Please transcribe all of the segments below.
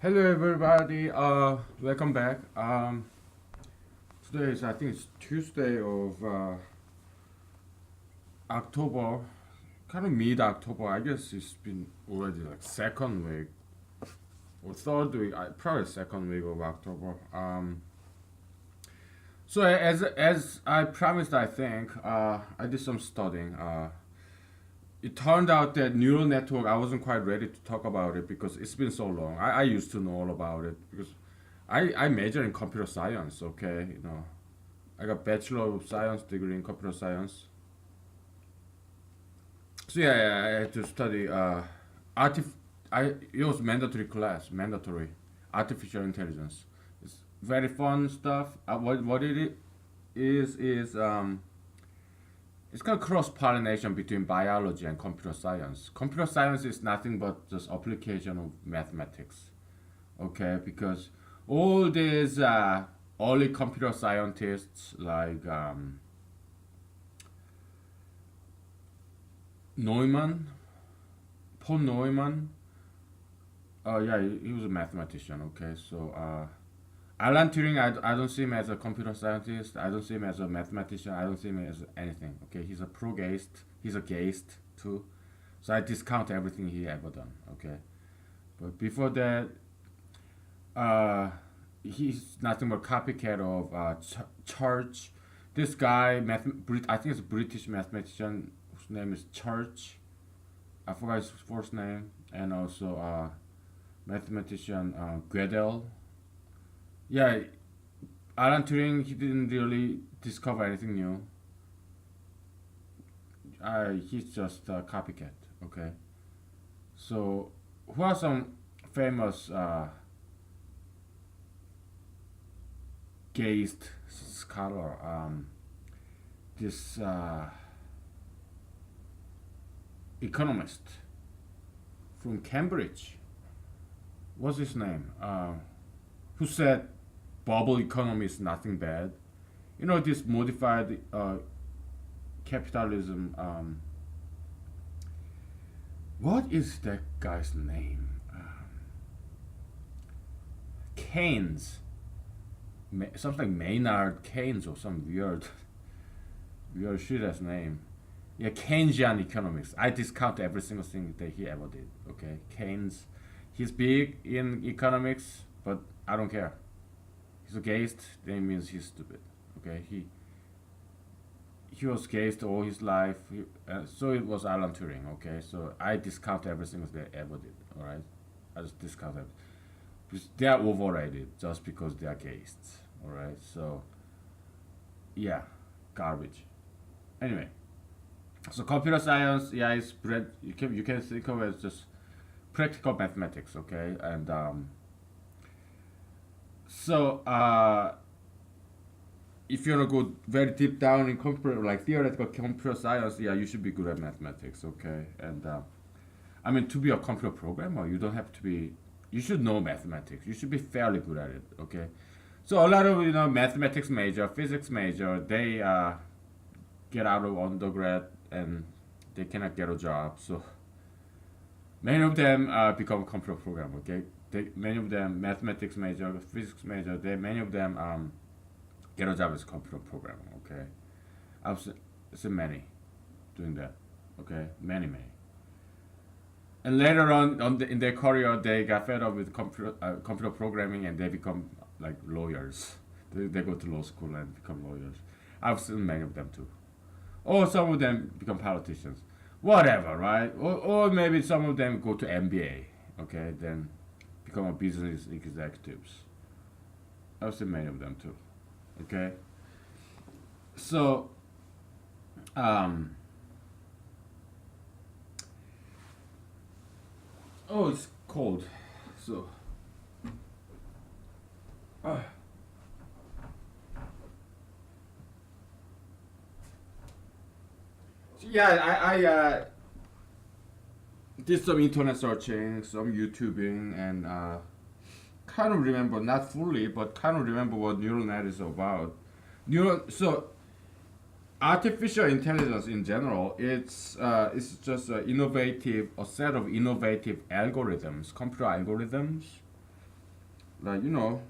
Hello everybody, welcome back. Today is I think it's Tuesday of October, kind of mid-October. I guess it's been already like second week or third week, probably second week of October. So as I promised, I think I did some studying. It turned out that neural network, I wasn't quite ready to talk about it because it's been so long. I used to know all about it because I major in computer science. Okay, I got bachelor of science degree in computer science. So yeah, I had to study artif. It was mandatory class, mandatory artificial intelligence. It's very fun stuff. What it is it's kind of cross pollination between biology and computer science. Computer science is nothing but just application of mathematics. Okay, because all these early computer scientists like Neumann, Paul Neumann. Yeah, he was a mathematician. Okay, so Alan Turing, I don't see him as a computer scientist. I don't see him as a mathematician. I don't see him as anything. Okay, he's a pro-geist. He's a geist too. So I discount everything he ever done. Okay, but before that, uh, he's nothing but copycat of Church. This guy, I think it's a British mathematician whose name is Church. I forgot his first name, and also mathematician Gödel. Yeah, Alan Turing, he didn't really discover anything new. He's just a copycat. Okay, so who are some famous geist scholar? This economist from Cambridge. What's his name? Who said bubble economy is nothing bad? This modified capitalism. What is that guy's name? Keynes. Something Maynard Keynes or some weird shit ass name. Yeah, Keynesian economics. I discount every single thing that he ever did. Okay, Keynes. He's big in economics, but I don't care. He's a geist. That means he's stupid. Okay, he was geist all his life. So it was Alan Turing. Okay, so I discount every single thing they ever did. All right, I just discount it because they are overrated just because they are geists. All right, so yeah, garbage. Anyway, so computer science, yeah, it's you can think of it as just practical mathematics. Okay, and so if you want to go very deep down in computer, like theoretical computer science, yeah, you should be good at mathematics. Okay, and I mean, to be a computer programmer, you don't have to be. You should know mathematics. You should be fairly good at it. Okay, so a lot of mathematics major, physics major, they get out of undergrad and they cannot get a job. So many of them become computer programmer. Okay, many of them mathematics major, physics major. Many of them get a job as a computer programmer. Okay, seen many doing that. Okay, many. And later on in their career, they got fed up with computer programming and they become like lawyers. They go to law school and become lawyers. I've seen many of them too. Or some of them become politicians. Whatever, right? Or maybe some of them go to MBA. Okay, then become a business executives. I've seen many of them too. Okay, so um, oh, it's cold. So uh, yeah, I did some internet searching, some YouTubing, and kind of remember, not fully, but kind of remember what neural net is about. So artificial intelligence in general, it's just a set of innovative algorithms, computer algorithms like you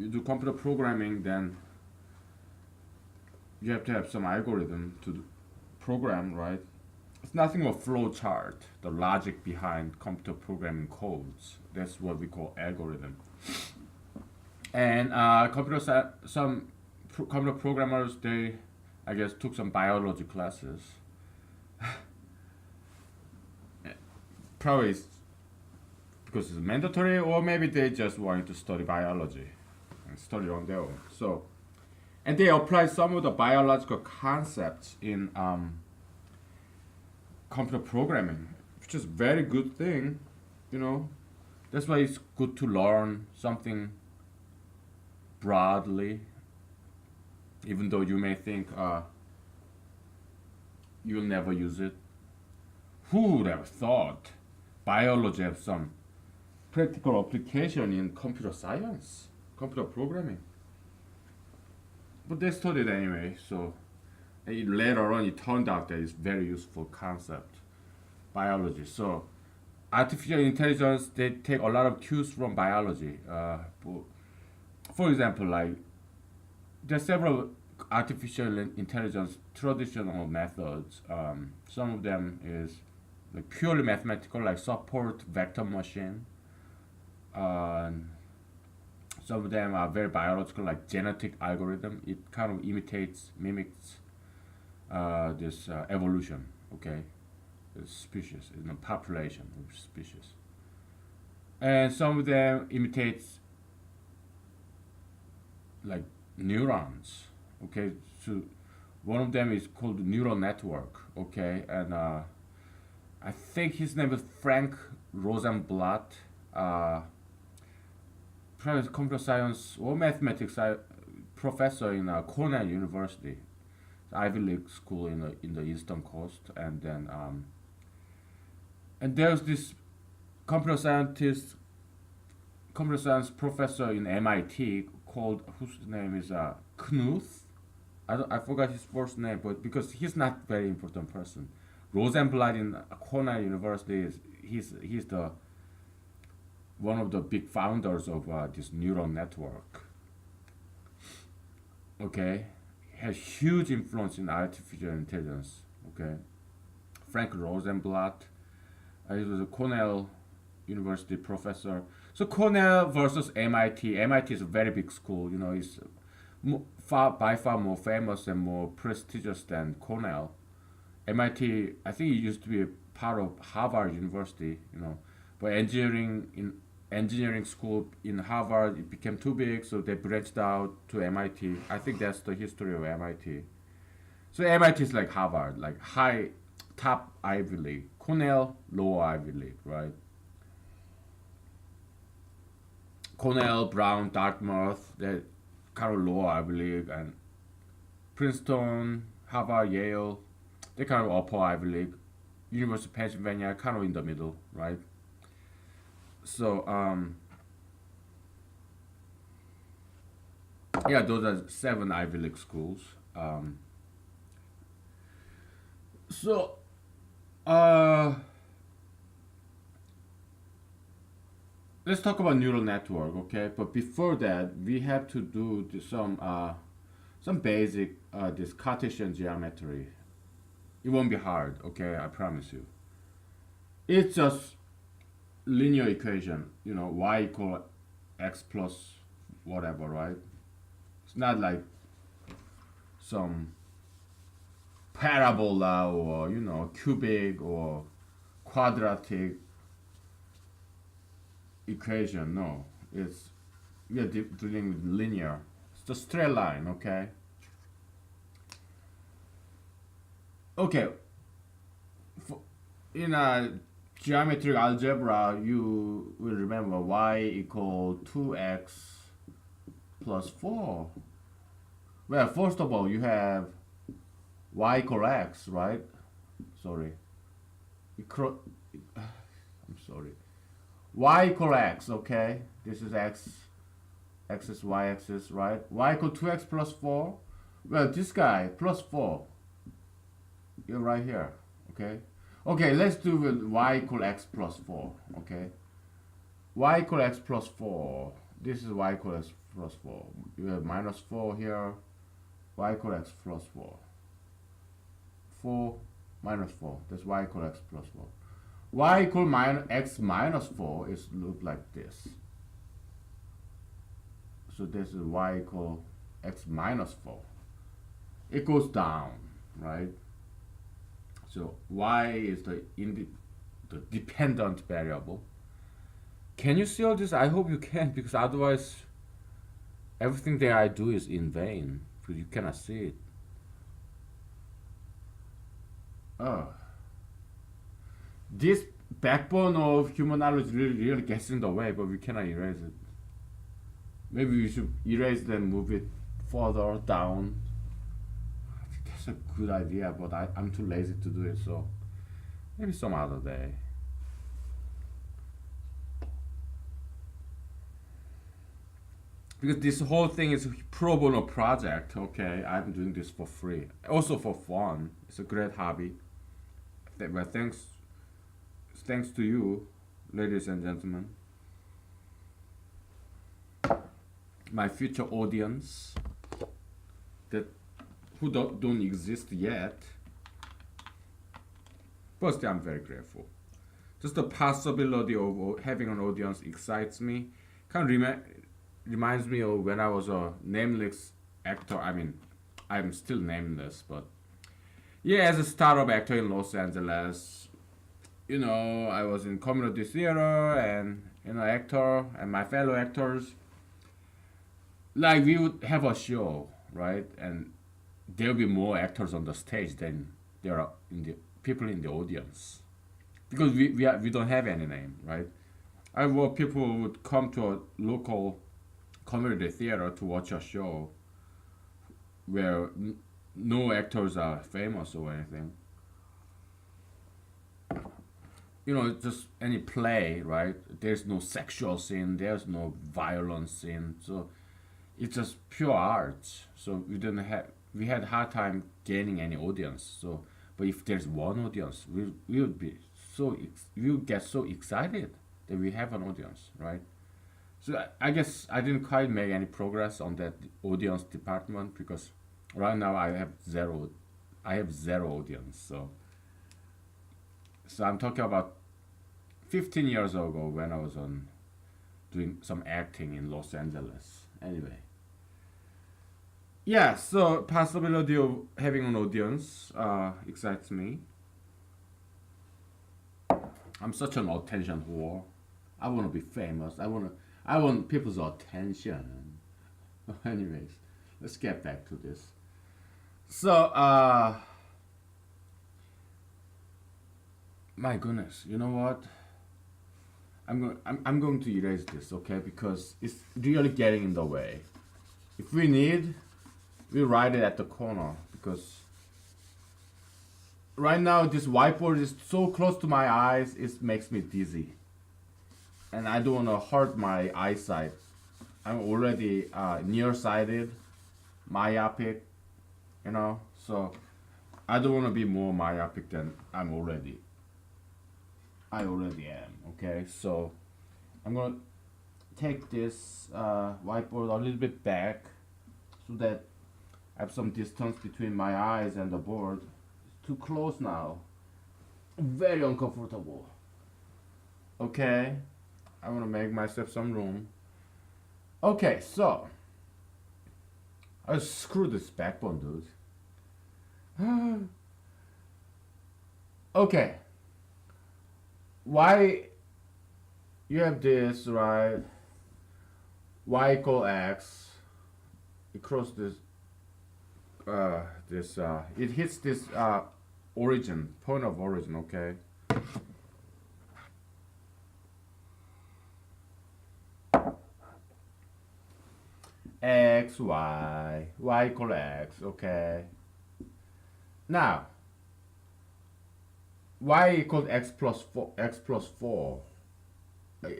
do computer programming, then you have to have some algorithm to program, right? It's nothing of flow chart, the logic behind computer programming codes. That's what we call algorithm. And some computer programmers, they, I guess, took some biology classes. Probably because it's mandatory, or maybe they just wanted to study biology and study on their own. So, and they apply some of the biological concepts in computer programming, which is very good thing, you know. That's why it's good to learn something broadly, even though you may think you'll never use it. Who would have thought biology has some practical application in computer science, computer programming? But they studied anyway, so later on it turned out that it's very useful concept, biology. So artificial intelligence, they take a lot of cues from biology. For example, like there's several artificial intelligence traditional methods. Some of them is like purely mathematical, like support vector machine. Some of them are very biological, like genetic algorithm. It kind of mimics this evolution. Okay, species, population of species, and some of them imitates like neurons. Okay, so one of them is called neural network. Okay, and I think his name is Frank Rosenblatt. Private computer science or mathematics professor in Cornell University, Ivy League school in the Eastern Coast, and there's this computer scientist, computer science professor in MIT called, whose name is Knuth. I forgot his first name, but because he's not very important person. Rosenblatt in Cornell University is he's the one of the big founders of this neural network. Okay, has huge influence in artificial intelligence. Okay, Frank Rosenblatt, he was a Cornell University professor. So Cornell versus MIT. MIT is a very big school. It's by far more famous and more prestigious than Cornell. MIT, I think it used to be a part of Harvard University. But engineering school in Harvard, it became too big, so they branched out to MIT. I think that's the history of MIT. So MIT is like Harvard, like high, top Ivy League. Cornell, lower Ivy League, right? Cornell, Brown, Dartmouth, they kind of lower Ivy League, and Princeton, Harvard, Yale, they kind of upper Ivy League. University of Pennsylvania, kind of in the middle, right? So yeah, those are 7 Ivy League schools. So let's talk about neural network, okay? But before that, we have to do some basic this Cartesian geometry. It won't be hard, okay? I promise you. It's just linear equation, y equal x plus whatever, right? It's not like some parabola or cubic or quadratic equation. No, we are dealing with linear. It's a straight line, okay? Okay, in a geometric algebra, you will remember y equal 2x plus 4. Well, first of all, you have y equal x, right? Sorry. I'm sorry. Y equal x, okay? This is x axis, y axis, right? Y equal 2x plus 4. Well, this guy, plus 4. You're right here, okay? Okay, let's do with y equal x plus 4, okay? Y equal x plus 4. this is y equals x plus 4. You have minus 4 here, y equals x plus 4. 4 minus 4, that's y equals x plus 4. Y equals minus x minus 4 is look like this. So this is y equals x minus 4. It goes down, right? So y is the dependent variable. Can you see all this? I hope you can, because otherwise everything that I do is in vain, because you cannot see it. Oh. This backbone of humanology really gets in the way, but we cannot erase it. Maybe we should erase it and move it further down. I think that's a good idea, but I'm too lazy to do it, so maybe some other day. Because this whole thing is a pro bono project, okay? I'm doing this for free. Also for fun. It's a great hobby. But thanks to you, ladies and gentlemen, my future audience that who don't exist yet. Firstly, I'm very grateful. Just the possibility of having an audience excites me. Kind of reminds me of when I was a nameless actor. I mean, I'm still nameless, but yeah, as a startup actor in Los Angeles, you know, I was in community theater and, you know, actor and my fellow actors. Like, we would have a show, right? And there'll be more actors on the stage than there are people in the audience. Because we don't have any name, right? People would come to a local community theater to watch a show where no actors are famous or anything. You know, just any play, right? There's no sexual scene, there's no violence scene, so it's just pure art. So we had hard time gaining any audience. So, but if there's one audience, we would be we would get so excited that we have an audience, right? So I guess I didn't quite make any progress on that audience department, because right now I have zero audience. So I'm talking about 15 years ago when I was doing some acting in Los Angeles. Anyway. Yeah, so possibility of having an audience excites me. I'm such an attention whore. I want to be famous. I want people's attention. Anyways, let's get back to this. So, my goodness, you know what? I'm going to erase this, okay? Because it's really getting in the way. If we need, we write it at the corner, because right now this whiteboard is so close to my eyes, it makes me dizzy. And I don't want to hurt my eyesight. I'm already nearsighted, myopic, you know, so I don't want to be more myopic than I already am, okay? So I'm going to take this whiteboard a little bit back so that I have some distance between my eyes and the board. It's too close now. Very uncomfortable. Okay, I want to make myself some room. Okay, so I screw this backbone, dude. Okay. Why you have this, right? Y equal x. It crosses this it hits this point of origin, okay? X, y equal x, okay? Now, y equals x plus 4.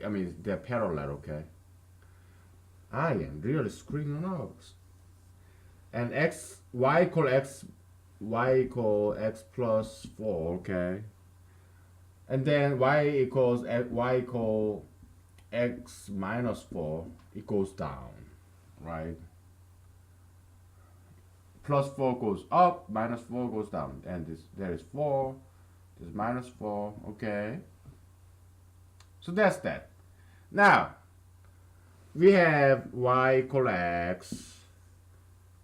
I mean, they're parallel, okay? I am really screwing up. And y equal x plus 4, okay? And then y equal x minus 4, it goes down, right? Plus 4 goes up, minus 4 goes down. And this there is 4, this is minus 4, okay? So that's that. Now, we have y equal x,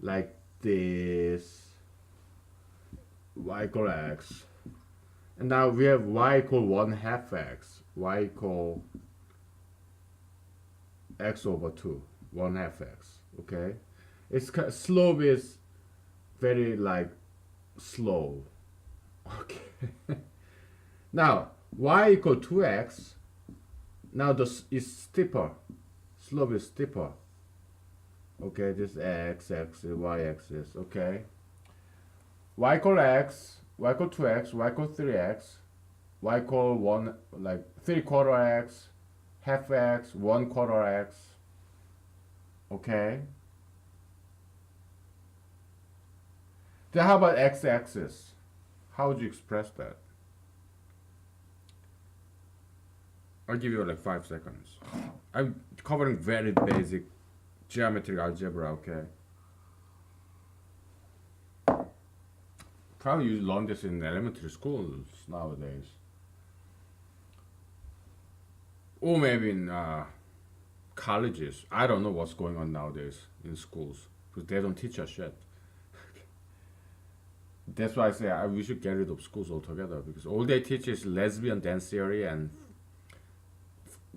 like this, y equal x. And now we have y equal 1 half x, y equal x over 2, 1 half x, okay? Its slope is very like slow, okay? Now, y equal 2x, now this is steeper, slope is steeper, okay? This x, y axis, okay? Y equal x, y equal 2x, y equal 3x, y equal 1, like 3/4 x, half x, 1/4 x, okay? Then how about x-axis? How would you express that? I'll give you like 5 seconds. I'm covering very basic geometric algebra, okay? Probably you learn this in elementary schools nowadays. Or maybe in colleges. I don't know what's going on nowadays in schools because they don't teach us shit. That's why I say we should get rid of schools altogether because all they teach is lesbian dance theory and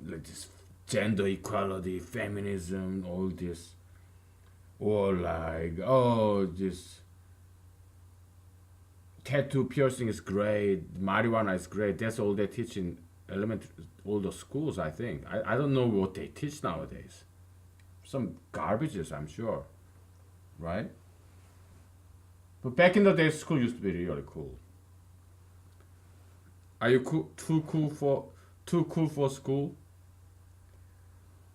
like this gender equality, feminism, all this, or like this tattoo piercing is great, marijuana is great. That's all they teach in elementary, all the schools. I think I don't know what they teach nowadays. Some garbages, I'm sure, right? But back in the day, school used to be really cool. Are you too cool for school?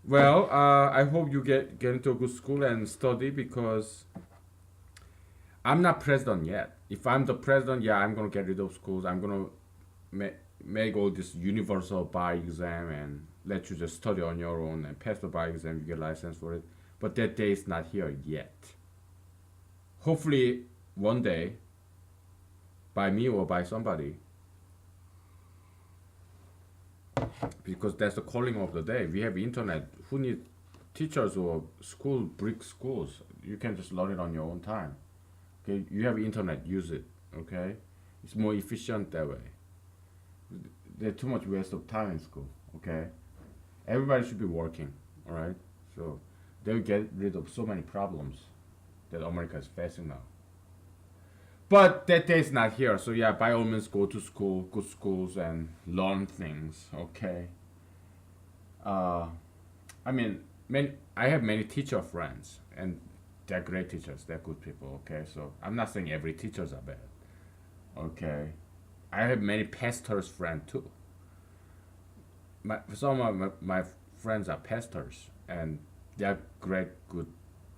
Well, I hope you get into a good school and study because I'm not president yet. If I'm the president, yeah, I'm gonna get rid of schools. I'm gonna make all this universal bar exam and let you just study on your own and pass the bar exam. You get license for it. But that day is not here yet. Hopefully, one day, by me or by somebody, because that's the calling of the day. We have internet. Who needs teachers or brick schools? You can just learn it on your own time. Okay, you have internet, use it. Okay, it's more efficient that way. There's too much waste of time in school. Okay, everybody should be working. All right, so they'll get rid of so many problems that America is facing now. But that day is not here, so yeah, by all means, go to school, good schools, and learn things. Okay. I mean, I have many teacher friends, and they're great teachers. They're good people. Okay, so I'm not saying every teachers are bad. Okay, I have many pastors friends too. Some of my friends are pastors, and they're great, good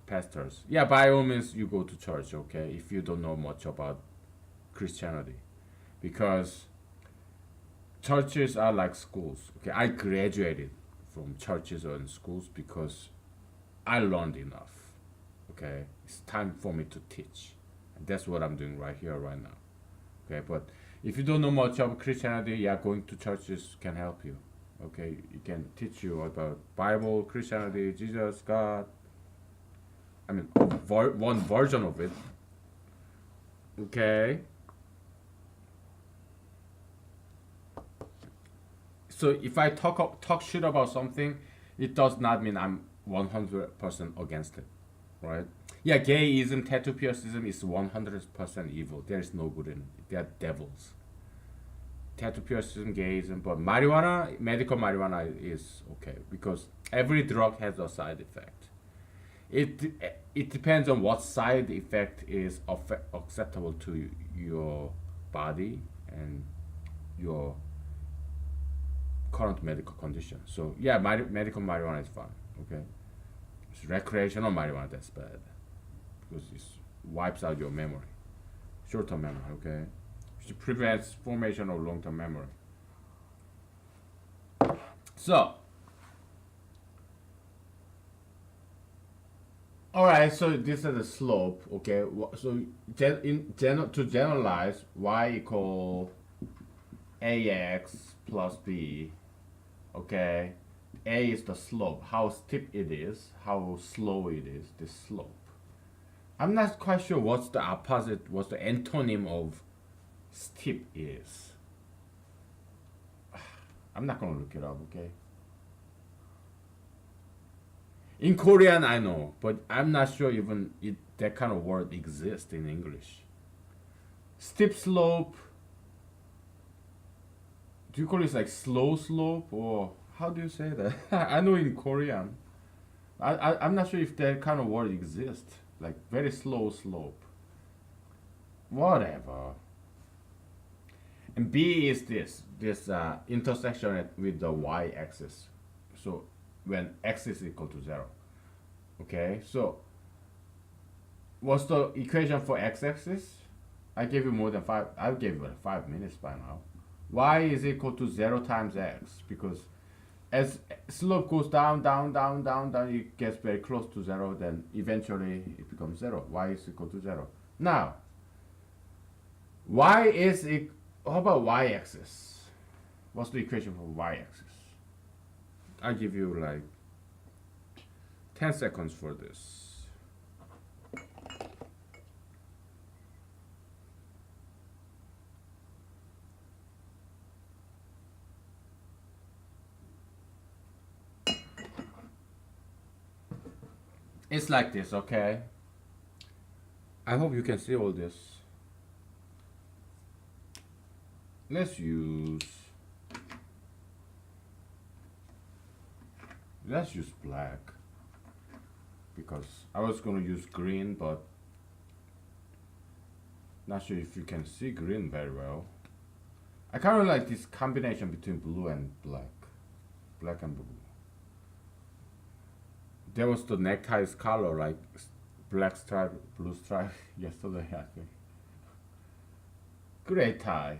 pastors. Yeah, by all means, you go to church, okay, if you don't know much about Christianity. Because churches are like schools. Okay, I graduated from churches and schools because I learned enough. Okay, it's time for me to teach. And that's what I'm doing right here, right now. Okay, but if you don't know much about Christianity, yeah, going to churches can help you. Okay, it can teach you about Bible, Christianity, Jesus, God. I mean, one version of it. Okay. So if I talk shit about something, it does not mean I'm 100% against it, right? Yeah, gayism, tattoo piercism is 100% evil. There is no good in it. They are devils. Tattoo piercism, gayism, but marijuana, medical marijuana is okay because every drug has a side effect. It depends on what side effect is acceptable to your body and your current medical condition. So yeah, medical marijuana is fine. Okay, it's recreational marijuana that's bad because it wipes out your memory, short-term memory. Okay, it prevents formation of long-term memory. So All right, so this is the slope. Okay, so to generalize, y equal ax plus b. Okay, a is the slope, how steep it is, how slow it is. The slope. I'm not quite sure what's the opposite, what's the antonym of steep is. I'm not gonna look it up. Okay. In Korean, I know, but I'm not sure even that kind of word exists in English. Steep slope. Do you call it like slow slope or how do you say that? I know in Korean. I'm not sure if that kind of word exists. Like very slow slope. Whatever. And B is this intersection with the y-axis. So when x is equal to 0. Okay, so what's the equation for x-axis? I gave you more than 5. I gave you like 5 minutes by now. Y is equal to 0 times x because as slope goes down, down, down, down, down, it gets very close to 0, then eventually it becomes 0. Y is equal to 0. Now, y is, how about y-axis? What's the equation for y-axis? I'll give you like 10 seconds for this. It's like this, okay? I hope you can see all this. Let's use black because I was gonna use green, but not sure if you can see green very well. I kind of like this combination between blue and black, black and blue. There was the neckties color like black stripe, blue stripe yesterday, I think. Great tie.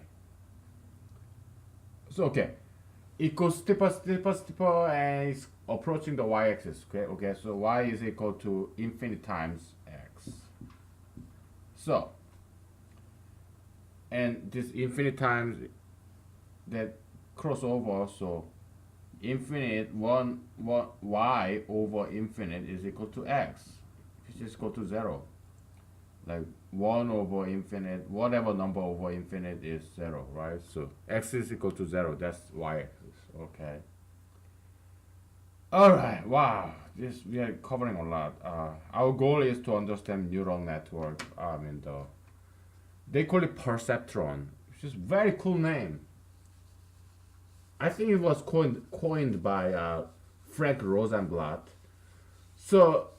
So okay, it goes steeper, steeper, steeper, and it's approaching the y-axis. Okay. So y is equal to infinite times x. So, and this infinite times that crossover, so infinite one y over infinite is equal to x, which is equal to 0. Like 1 over infinite, whatever number over infinite is 0, right? So x is equal to 0, that's y-axis, okay? Alright, wow, this we are covering a lot. Our goal is to understand neural network. They call it perceptron, which is very cool name. I think it was coined by Frank Rosenblatt. So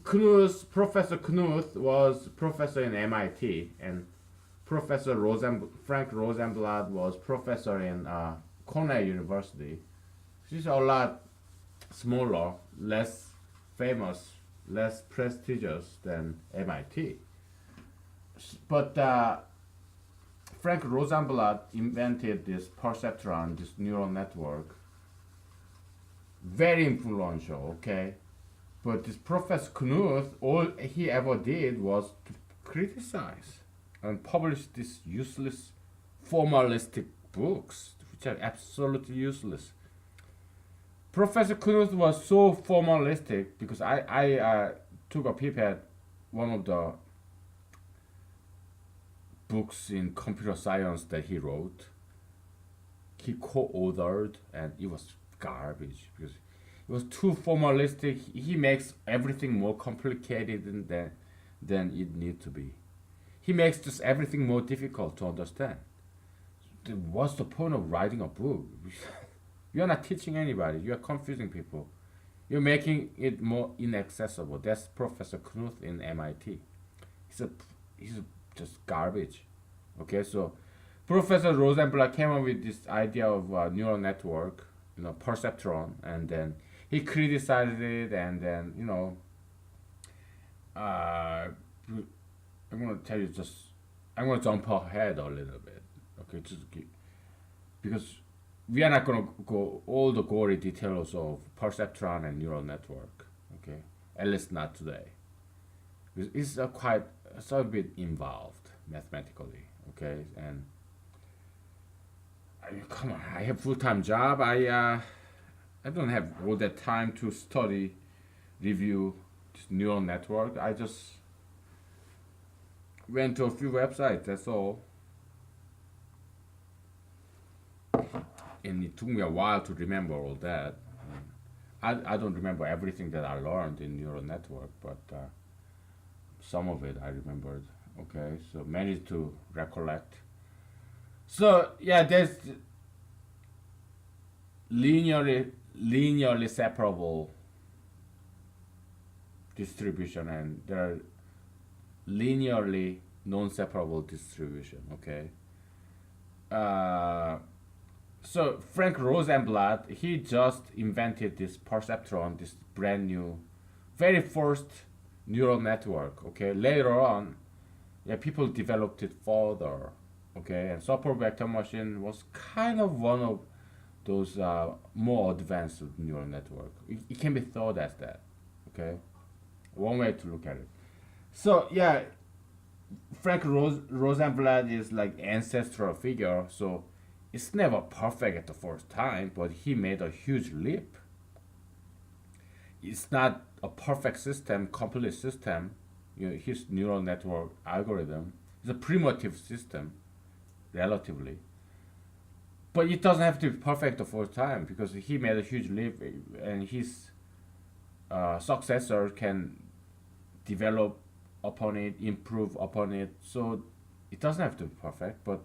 Professor Knuth was professor in MIT, and Frank Rosenblatt was professor in Cornell University. She's a lot smaller, less famous, less prestigious than MIT. But Frank Rosenblatt invented this perceptron, this neural network. Very influential, okay? But this Professor Knuth, all he ever did was to criticize and publish these useless formalistic books, which are absolutely useless. Professor Knuth was so formalistic because I took a peep at one of the books in computer science that he wrote. He co-authored, and it was garbage because it was too formalistic. He makes everything more complicated than it need to be. He makes just everything more difficult to understand. What's the point of writing a book? You're not teaching anybody. You're confusing people. You're making it more inaccessible. That's Professor Knuth in MIT. He's just garbage. Okay, so Professor Rosenblatt came up with this idea of neural network, perceptron, and then he criticized it, and then I'm gonna tell you just I'm gonna jump ahead a little bit, okay, because we are not gonna go all the gory details of perceptron and neural network, okay. At least not today. It's a bit involved mathematically. Okay, and come on, I have full time job. I don't have all that time to study, review this neural network. I just went to a few websites. That's all, and it took me a while to remember all that. I don't remember everything that I learned in neural network, but some of it I remembered. Okay, so managed to recollect. So yeah, there's linearly separable distribution, and there are linearly non-separable distribution. Okay. Uh, so Frank Rosenblatt, he just invented this perceptron, this brand new, very first neural network. Okay. Later on, yeah, people developed it further. Okay, and support vector machine was kind of one of those more advanced neural network. It can be thought as that. Okay, one way to look at it. So yeah, Rosenblatt is like ancestral figure. So it's never perfect at the first time, but he made a huge leap. It's not a perfect system, complete system. You know, his neural network algorithm is a primitive system, relatively. But it doesn't have to be perfect the first time because he made a huge leap, and his successor can develop upon it, improve upon it. So it doesn't have to be perfect. But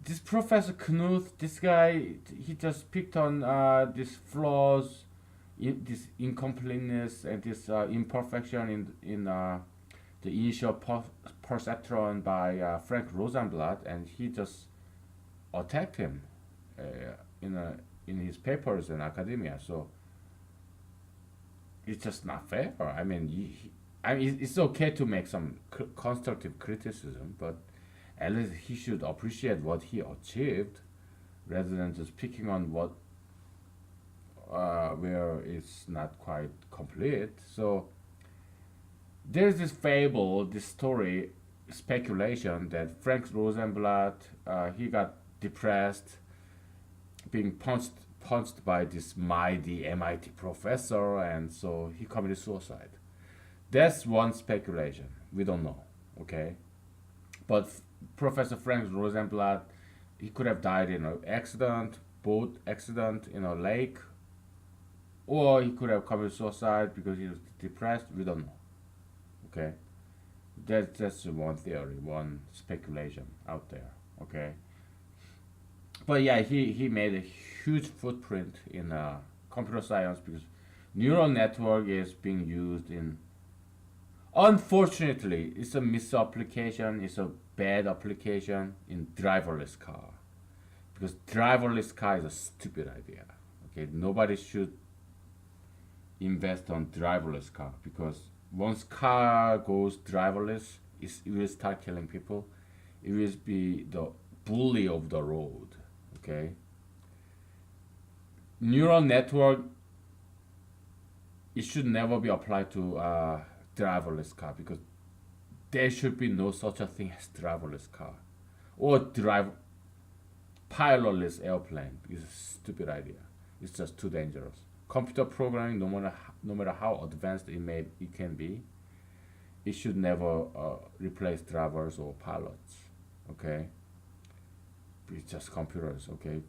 this Professor Knuth, this guy, he just picked on these flaws, this incompleteness, and this imperfection in the initial perceptron by Frank Rosenblatt, and he just attacked him uh, in his papers in academia. So it's just not fair. I mean, I mean, it's okay to make some constructive criticism, but at least he should appreciate what he achieved, rather than just picking on what where it's not quite complete. So there's this fable, this story, speculation that Frank Rosenblatt he got depressed, being punched by this mighty MIT professor, and so he committed suicide. That's one speculation. We don't know. Okay, but Professor Frank Rosenblatt, he could have died in an accident, boat accident in a lake, or he could have committed suicide because he was depressed. We don't know. Okay, that's one theory, one speculation out there. Okay, but yeah, he made a huge footprint in computer science because neural network is being used in. Unfortunately, it's a misapplication. It's a bad application in driverless car because driverless car is a stupid idea. Okay, nobody should invest on driverless car because once car goes driverless, it will start killing people. It will be the bully of the road. Okay. Neural network, it should never be applied to driverless car because there should be no such a thing as driverless car or pilotless airplane because it's a stupid idea. It's just too dangerous. Computer programming, no matter how advanced it can be, it should never replace drivers or pilots. Okay, it's just computers. Okay,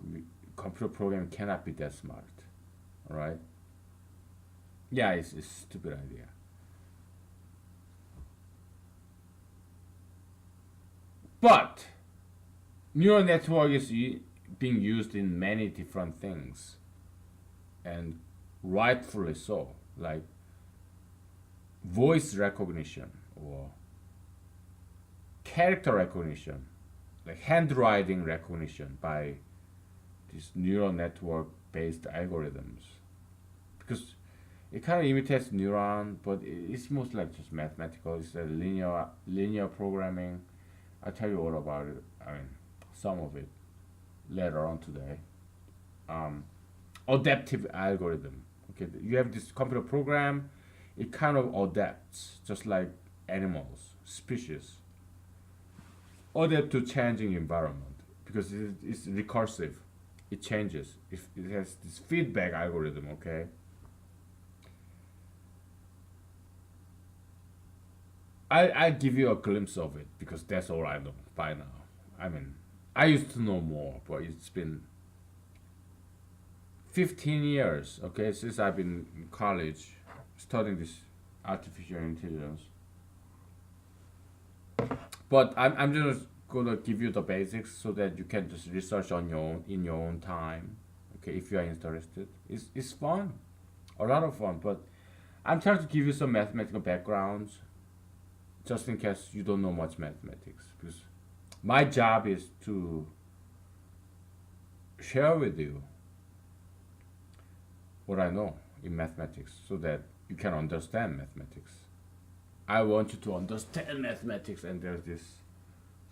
computer programming cannot be that smart. All right. Yeah, it's a stupid idea. But neural network is being used in many different things, and rightfully so, like voice recognition or character recognition, like handwriting recognition by these neural network based algorithms. Because it kind of imitates neuron, but it's most like just mathematical. It's a linear programming. I'll tell you all about it. I mean, some of it later on today. Um, Adaptive algorithm. Okay, you have this computer program. it kind of adapts, just like animals, species, adapt to changing environment because it's recursive. It changes. It has this feedback algorithm. Okay, I give you a glimpse of it because that's all I know by now. I mean, I used to know more, but it's been 15 years. Okay, since I've been in college studying this artificial intelligence. But I'm just gonna give you the basics so that you can just research on your own in your own time. Okay, if you are interested, it's fun, a lot of fun. But I'm trying to give you some mathematical backgrounds just in case you don't know much mathematics because my job is to share with you what I know in mathematics so that you can understand mathematics. I want you to understand mathematics, and there's this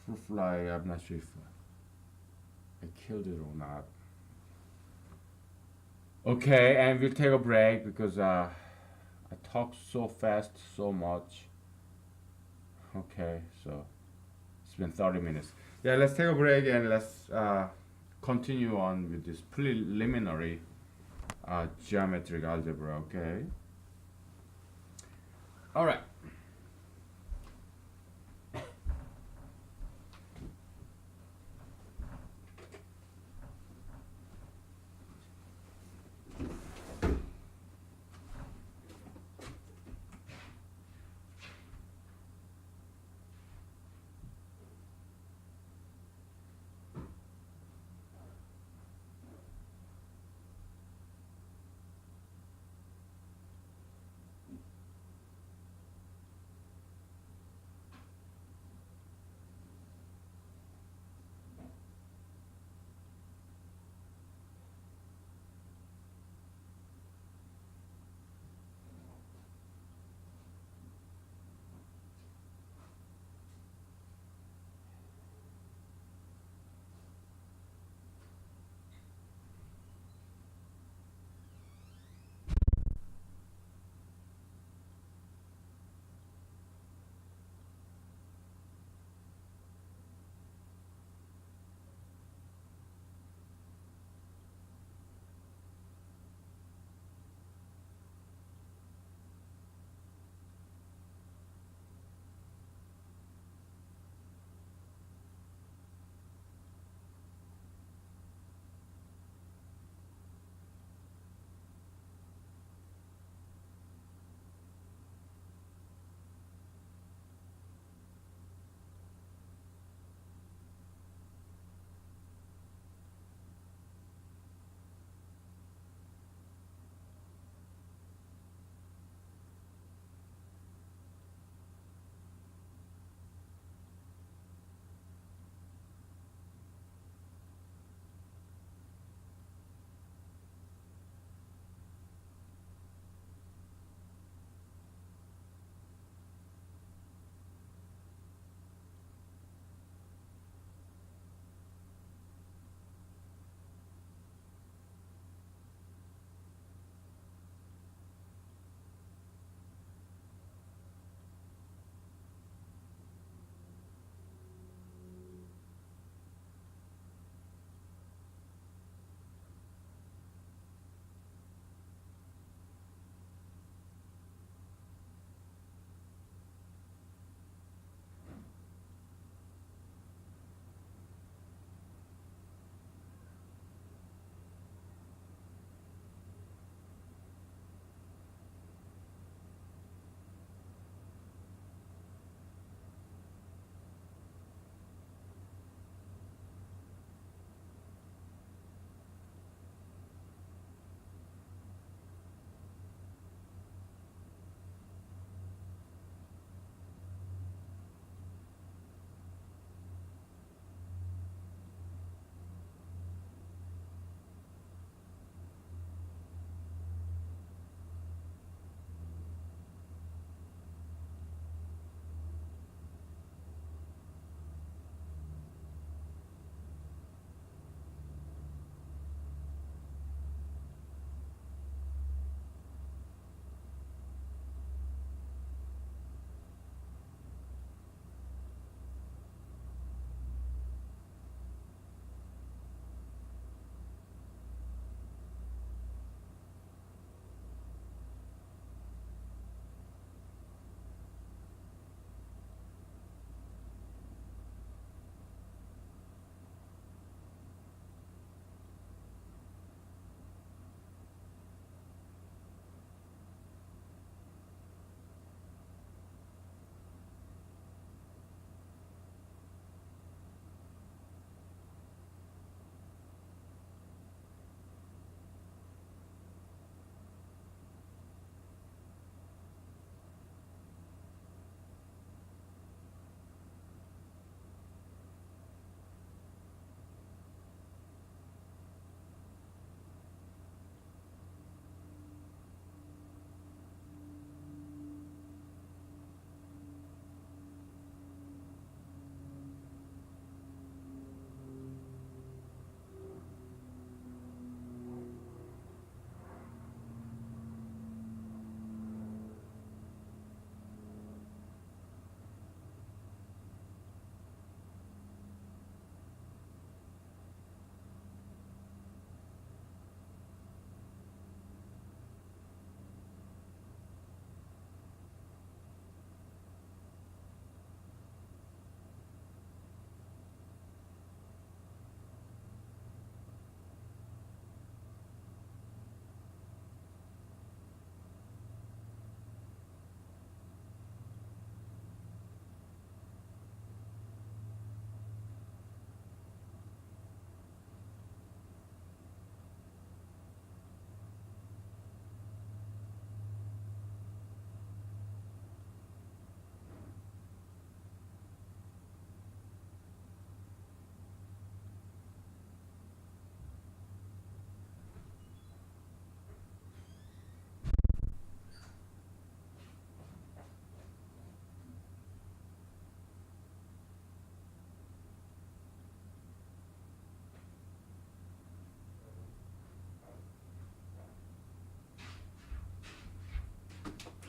fruit fly. I'm not sure if I killed it or not. Okay, and we'll take a break because I talk so fast, so much. Okay, so it's been 30 minutes. Yeah, let's take a break and let's continue on with this preliminary geometric algebra. Okay. All right.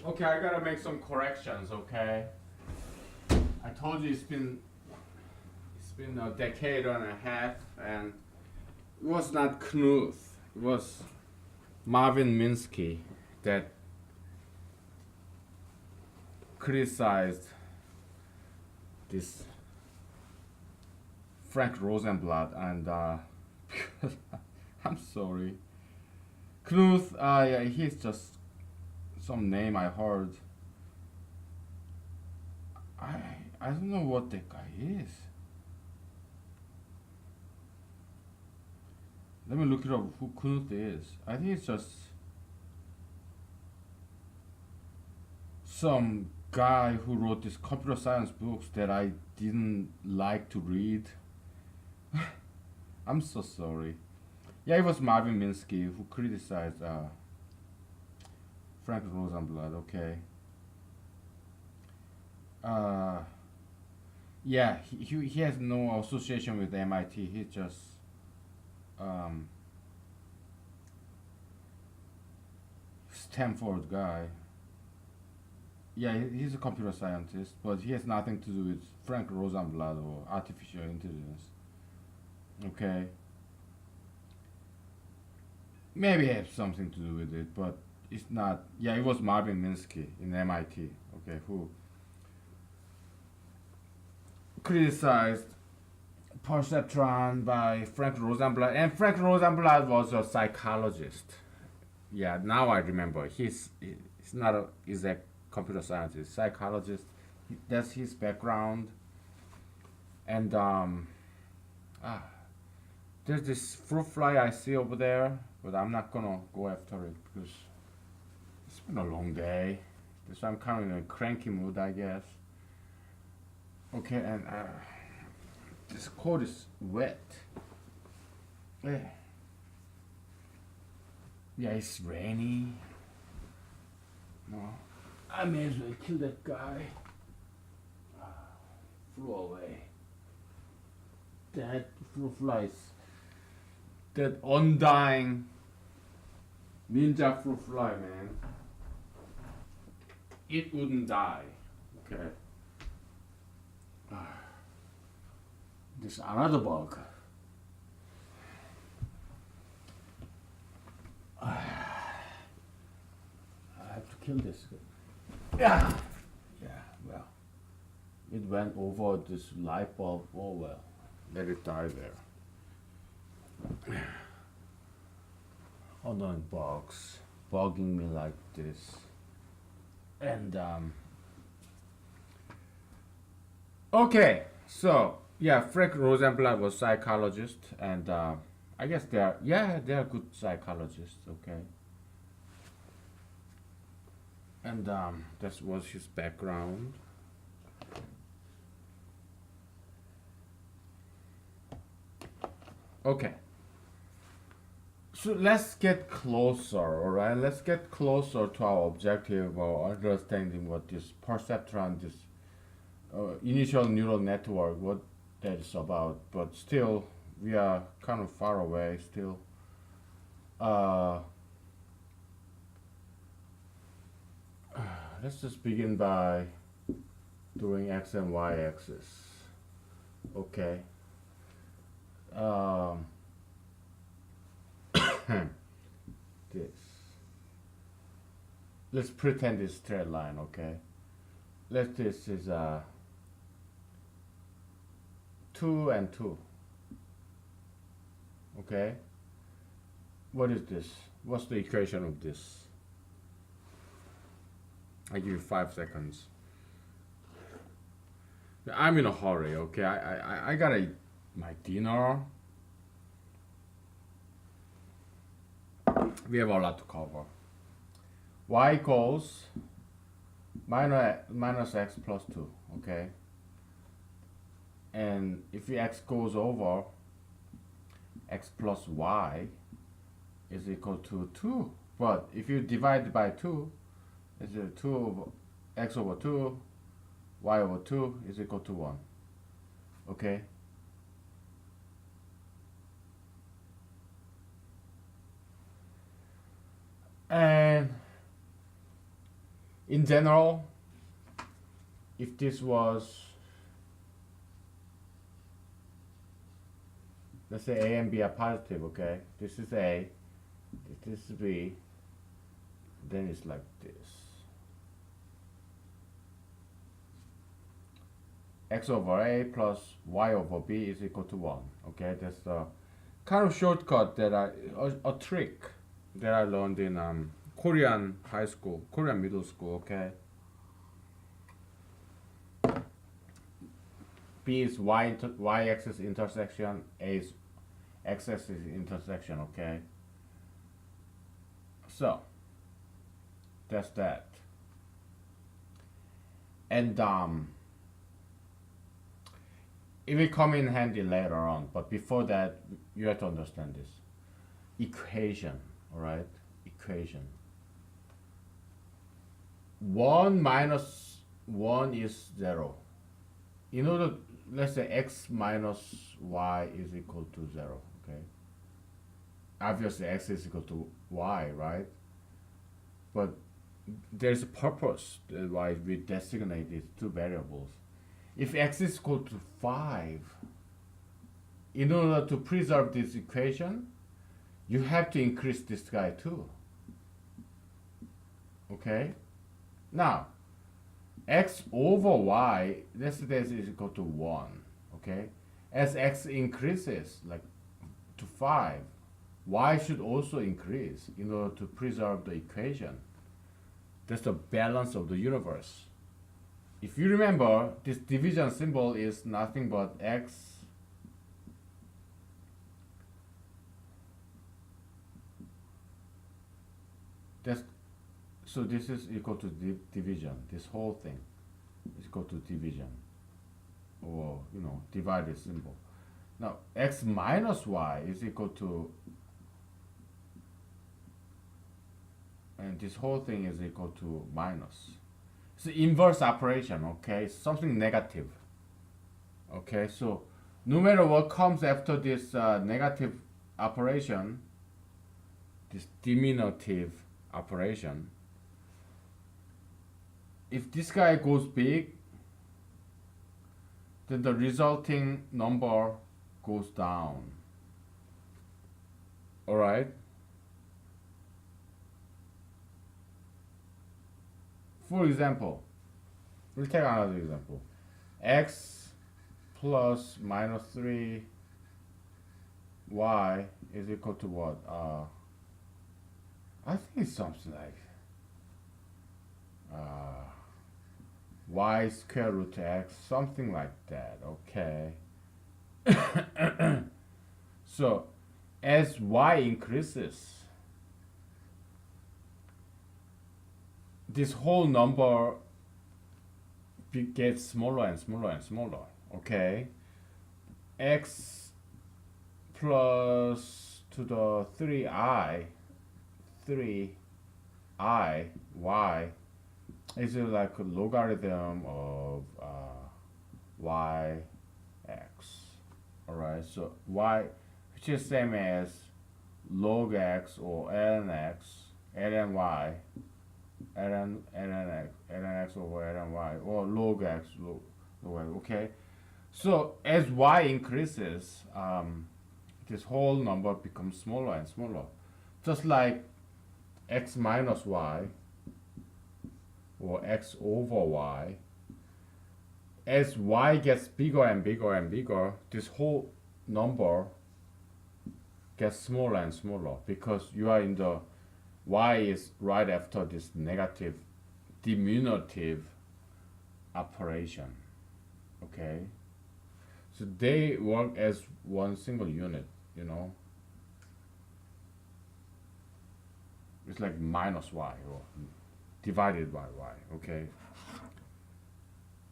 Okay, I gotta make some corrections. Okay, I told you it's been a decade and a half, and it was not Knuth. It was Marvin Minsky that criticized this Frank Rosenblatt, and I'm sorry, Knuth. Yeah, he's just some name I heard. I I don't know what that guy is. Let me look it up. Who Knuth is? I think it's just some guy who wrote these computer science books that I didn't like to read. I'm so sorry. Yeah, it was Marvin Minsky who criticized Frank Rosenblatt. Okay. Uh, yeah, he has no association with MIT. He's just um, Stanford guy. Yeah, he's a computer scientist, but he has nothing to do with Frank Rosenblatt or artificial intelligence. Okay, maybe it has something to do with it, but it's not. Yeah, it was Marvin Minsky in MIT. Okay, who criticized perceptron by Frank Rosenblatt, and Frank Rosenblatt was a psychologist. Yeah, now I remember. He's not a exact computer scientist, psychologist. That's his background. And ah, there's this fruit fly I see over there, but I'm not gonna go after it because it's been a long day. So I'm kind of in a cranky mood, I guess. Okay, and this coat is wet. Yeah, yeah, it's rainy. No, I may as well kill that guy. Flew away. That fruit flies. That undying ninja fruit fly, man. It wouldn't die. Okay. There's another bug. I have to kill this. Yeah. Yeah, well. It went over this light bulb. Oh well. Let it die there. Another bugs bugging me like this. And okay, so yeah, Frank Rosenblatt was psychologist, and I guess they are good psychologists. Okay, and that was his background. Okay, so let's get closer. All right, let's get closer to our objective of understanding what this perceptron, this initial neural network, what that is about. But still, we are kind of far away still. Uh, let's just begin by doing x and y axis. Okay. Um, this. Let's pretend it's straight line. Okay. This is 2 and 2. Okay. What is this? What's the equation of this? I give you 5 seconds. I'm in a hurry. Okay. I gotta eat my dinner. We have a lot to cover. Y equals minus x plus 2. Okay. And if x goes over, x plus y is equal to 2. But if you divide by 2, it's 2 over x over 2, y over 2 is equal to 1. Okay? And In general, if this was, let's say A and B are positive, okay? This is A, this is B, then it's like this. X over A plus Y over B is equal to 1, okay? That's the kind of shortcut that a trick that I learned in Korean high school, Korean middle school, okay? B is y-axis intersection, A is x-axis intersection, okay? So, that's that. And it will come in handy later on, but before that, you have to understand this. Equation, alright? Equation. 1 minus 1 is 0. In order, let's say x minus y is equal to 0, okay? Obviously x is equal to y, right? But there's a purpose why we designate these two variables. If x is equal to 5, in order to preserve this equation, you have to increase this guy too. Okay? Now, x over y, let's say this is equal to 1. Okay? As x increases, like to 5, y should also increase in order to preserve the equation. That's the balance of the universe. If you remember, this division symbol is nothing but x so this is equal to division. This whole thing is equal to division, or divided symbol. Now x minus y is equal to, and this whole thing is equal to minus. It's the inverse operation, okay? Something negative. Okay, so no matter what comes after this negative operation, this diminutive operation, if this guy goes big, then the resulting number goes down. Alright? For example, we'll take another example. X plus minus 3 y is equal to what? I think it's something like y square root x, something like that, okay? So, as y increases, this whole number gets smaller and smaller and smaller, okay? X plus to the 3i y is like a logarithm of y x. Alright, so y, which is same as log x or ln x, ln y, ln x over ln y, or log x, log y, okay? So as y increases, this whole number becomes smaller and smaller. Just like x minus y or x over y, as y gets bigger and bigger and bigger, this whole number gets smaller and smaller because you are in the y is right after this negative diminutive operation. Okay, so they work as one single unit, it's like minus y or divided by y, okay?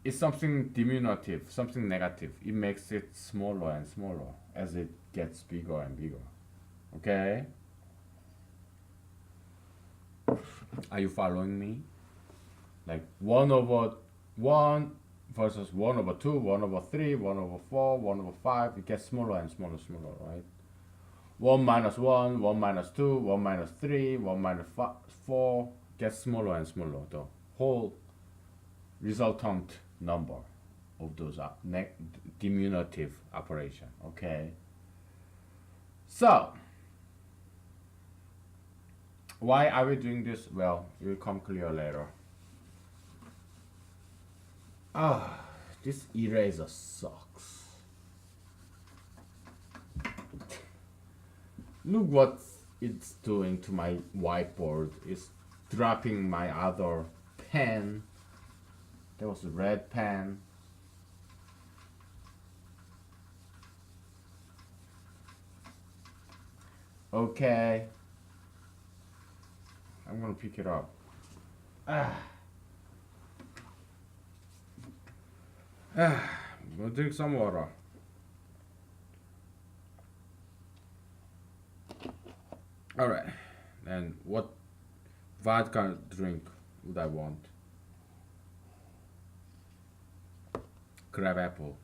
It's something diminutive, something negative. It makes it smaller and smaller as it gets bigger and bigger, okay? Are you following me? Like 1 over 1 versus 1 over 2, 1 over 3, 1 over 4, 1 over 5, it gets smaller and smaller, right? 1 minus 1 minus 2, 1 minus 3, 1 minus 4 gets smaller and smaller though. whole resultant number of those diminutive operation. Okay. So why are we doing this? Well, it will come clear later. Ah, this eraser sucks. Look what it's doing to my whiteboard. It's dropping my other pen. There was a red pen. Okay. I'm gonna pick it up. I'm gonna drink some water. Alright. And what vodka drink would I want? Crab apple.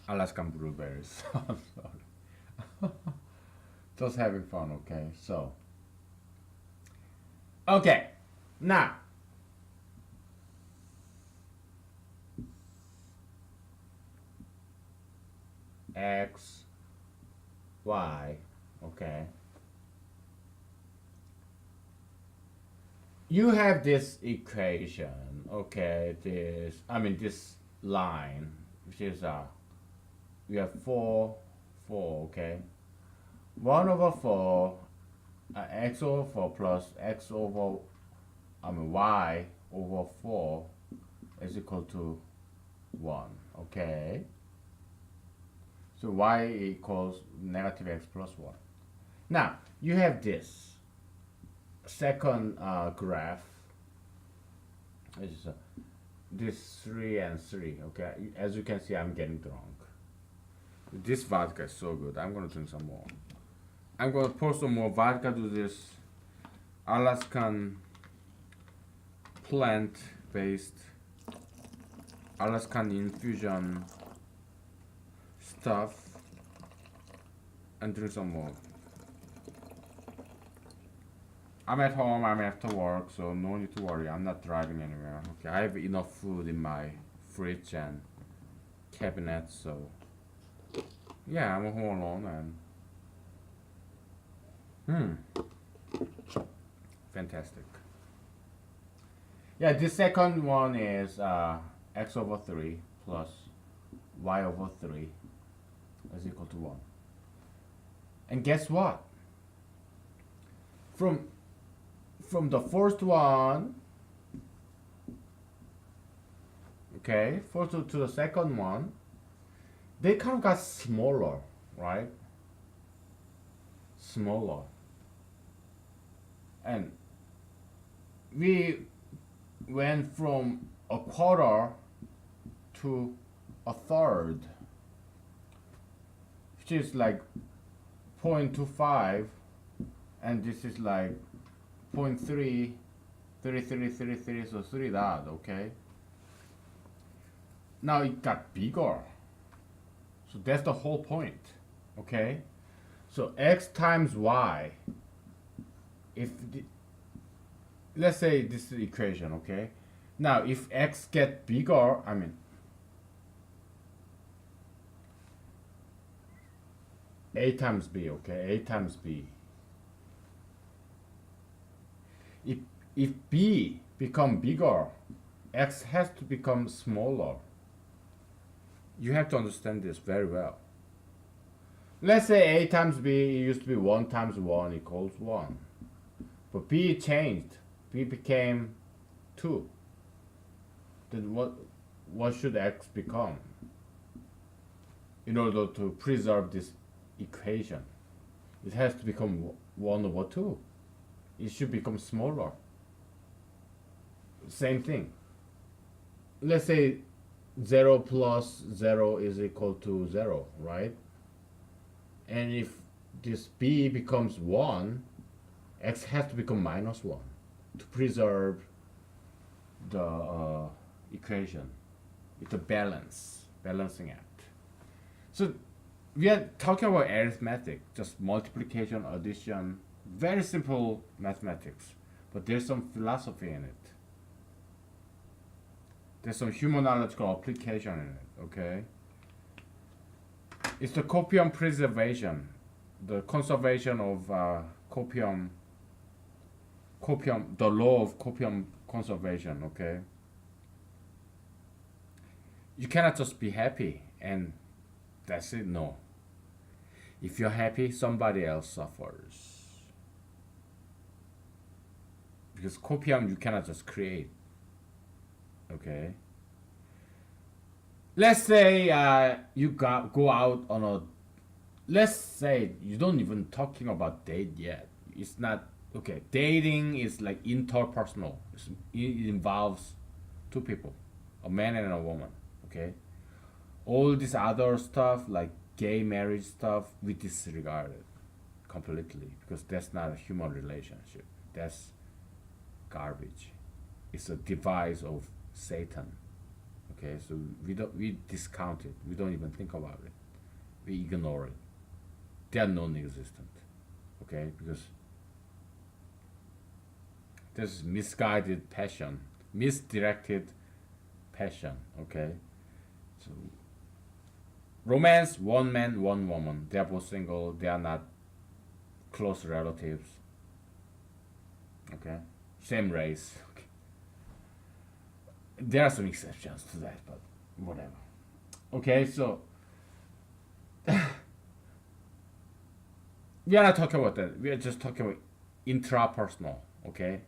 Alaskan blueberries. I'm sorry. Just having fun, okay? So. Okay. Now. X, Y, okay. You have this equation, okay, this line, which is, we have 4, okay. 1 over 4, x over 4 plus x over, y over 4 is equal to 1, okay. So y equals negative x plus 1. Now, you have this second graph. This 3 and 3, okay? As you can see, I'm getting drunk. This vodka is so good. I'm going to drink some more. I'm going to pour some more vodka to this Alaskan plant-based Alaskan infusion stuff and drink some more. I'm at home, I'm after work, so no need to worry. I'm not driving anywhere. Okay, I have enough food in my fridge and cabinet, so yeah, I'm home alone and fantastic. Yeah, the second one is x over 3 plus y over 3 is equal to 1. And guess what? From the first one, okay, first to the second one, they kind of got smaller, right? Smaller. And we went from a quarter to a third, which is like 0.25, and this is like 0.3, 33, so 3 that, okay? Now it got bigger. So that's the whole point, okay? So x times y, let's say this is the equation, okay? Now if x get bigger, a times b, okay? A times b. If b become bigger, x has to become smaller. You have to understand this very well. Let's say a times b used to be 1 times 1 equals 1. But b changed. B became 2. Then what should x become? In order to preserve this equation, it has to become 1 over 2. It should become smaller. Same thing. Let's say 0 plus 0 is equal to 0, right? And if this b becomes 1, x has to become minus 1 to preserve the equation. It's a balancing act. So we are talking about arithmetic, just multiplication, addition, Very simple mathematics, but there's some philosophy in it. There's some humanological application in it. Okay, it's the copium preservation, the conservation of copium, the law of copium conservation. Okay, you cannot just be happy and that's it. No, if you're happy, somebody else suffers because copium you cannot just create. Okay, let's say go out on a, let's say you don't even talking about date yet. It's not okay. Dating is like interpersonal. It involves two people, a man and a woman. Okay, all this other stuff like gay marriage stuff we disregard it completely because that's not a human relationship. That's garbage. It's a device of Satan. Okay, so we discount it. We don't even think about it. We ignore it. They are non-existent. Okay, because there's misguided passion, misdirected passion. Okay, so romance, one man, one woman. They are both single. They are not close relatives. Okay, same race. Okay. There are some exceptions to that, but whatever. Okay, so we are not talking about that. We are just talking about intrapersonal. Okay,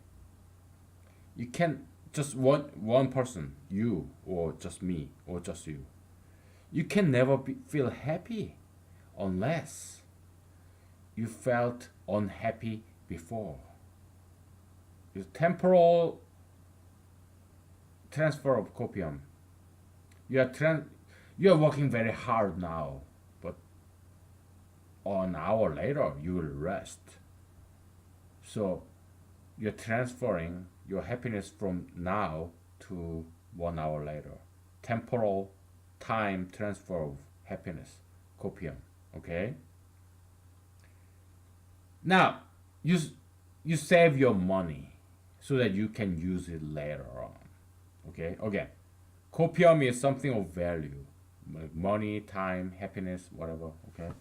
you can just one person, you or just me or just you. You can never feel happy unless you felt unhappy before. It's temporal transfer of copium. You are working very hard now, but an hour later you will rest. So you're transferring your happiness from now to 1 hour later. Temporal time transfer of happiness, copium. Okay. Now you save your money so that you can use it later on. Okay. Again, copium is something of value, like money, time, happiness, whatever. Okay.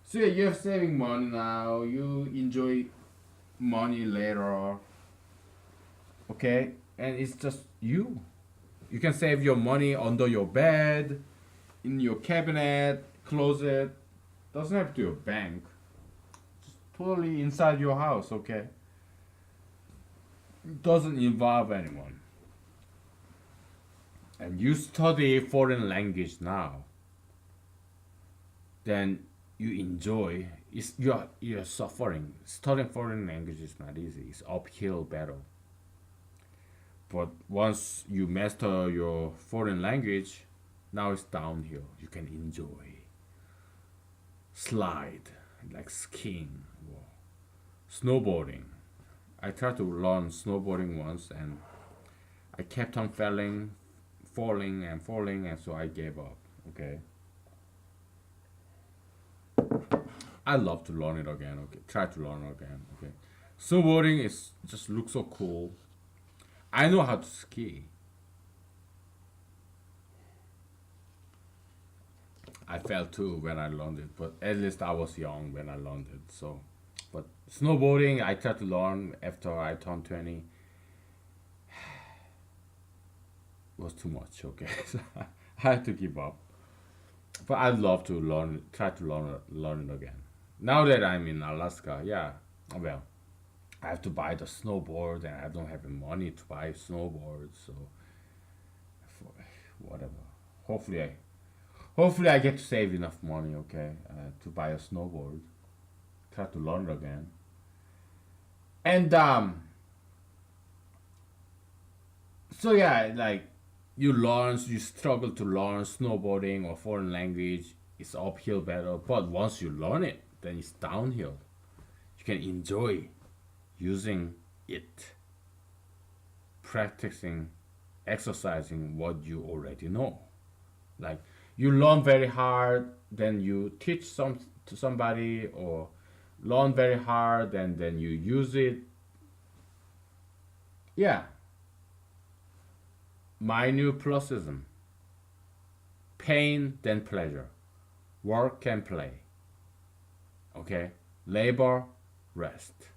So yeah, you're saving money now. You enjoy money later. Okay, and it's just you. You can save your money under your bed, in your cabinet, closet. Doesn't have to be a bank. Just totally inside your house. Okay. Doesn't involve anyone. And you study foreign language now, then you enjoy. You're suffering. Studying foreign language is not easy. It's uphill battle. But once you master your foreign language, now it's downhill. You can enjoy. Slide, like skiing, or snowboarding. I tried to learn snowboarding once and I kept on falling and falling, and so I gave up. Okay. I love to learn it again. Okay, try to learn it again. Okay, snowboarding is just looks so cool. I know how to ski. I fell too when I learned it, but at least I was young when I learned it. So, but snowboarding, I tried to learn after I turned 20. Was too much. Okay, so I had to give up. But I'd love to try to learn it again. Now that I'm in Alaska, yeah, well, I have to buy the snowboard and I don't have the money to buy snowboard, so for, whatever. Hopefully I hopefully I get to save enough money, okay, to buy a snowboard. Try to learn it again. And so yeah, like you struggle to learn snowboarding or foreign language. It's uphill battle, but once you learn it, then it's downhill. You can enjoy using it, practicing, exercising what you already know. Like you learn very hard, then you teach some to somebody, or learn very hard and then you use it. Yeah, minuplusism. Pain then pleasure. Work and play. Okay? Labor, rest.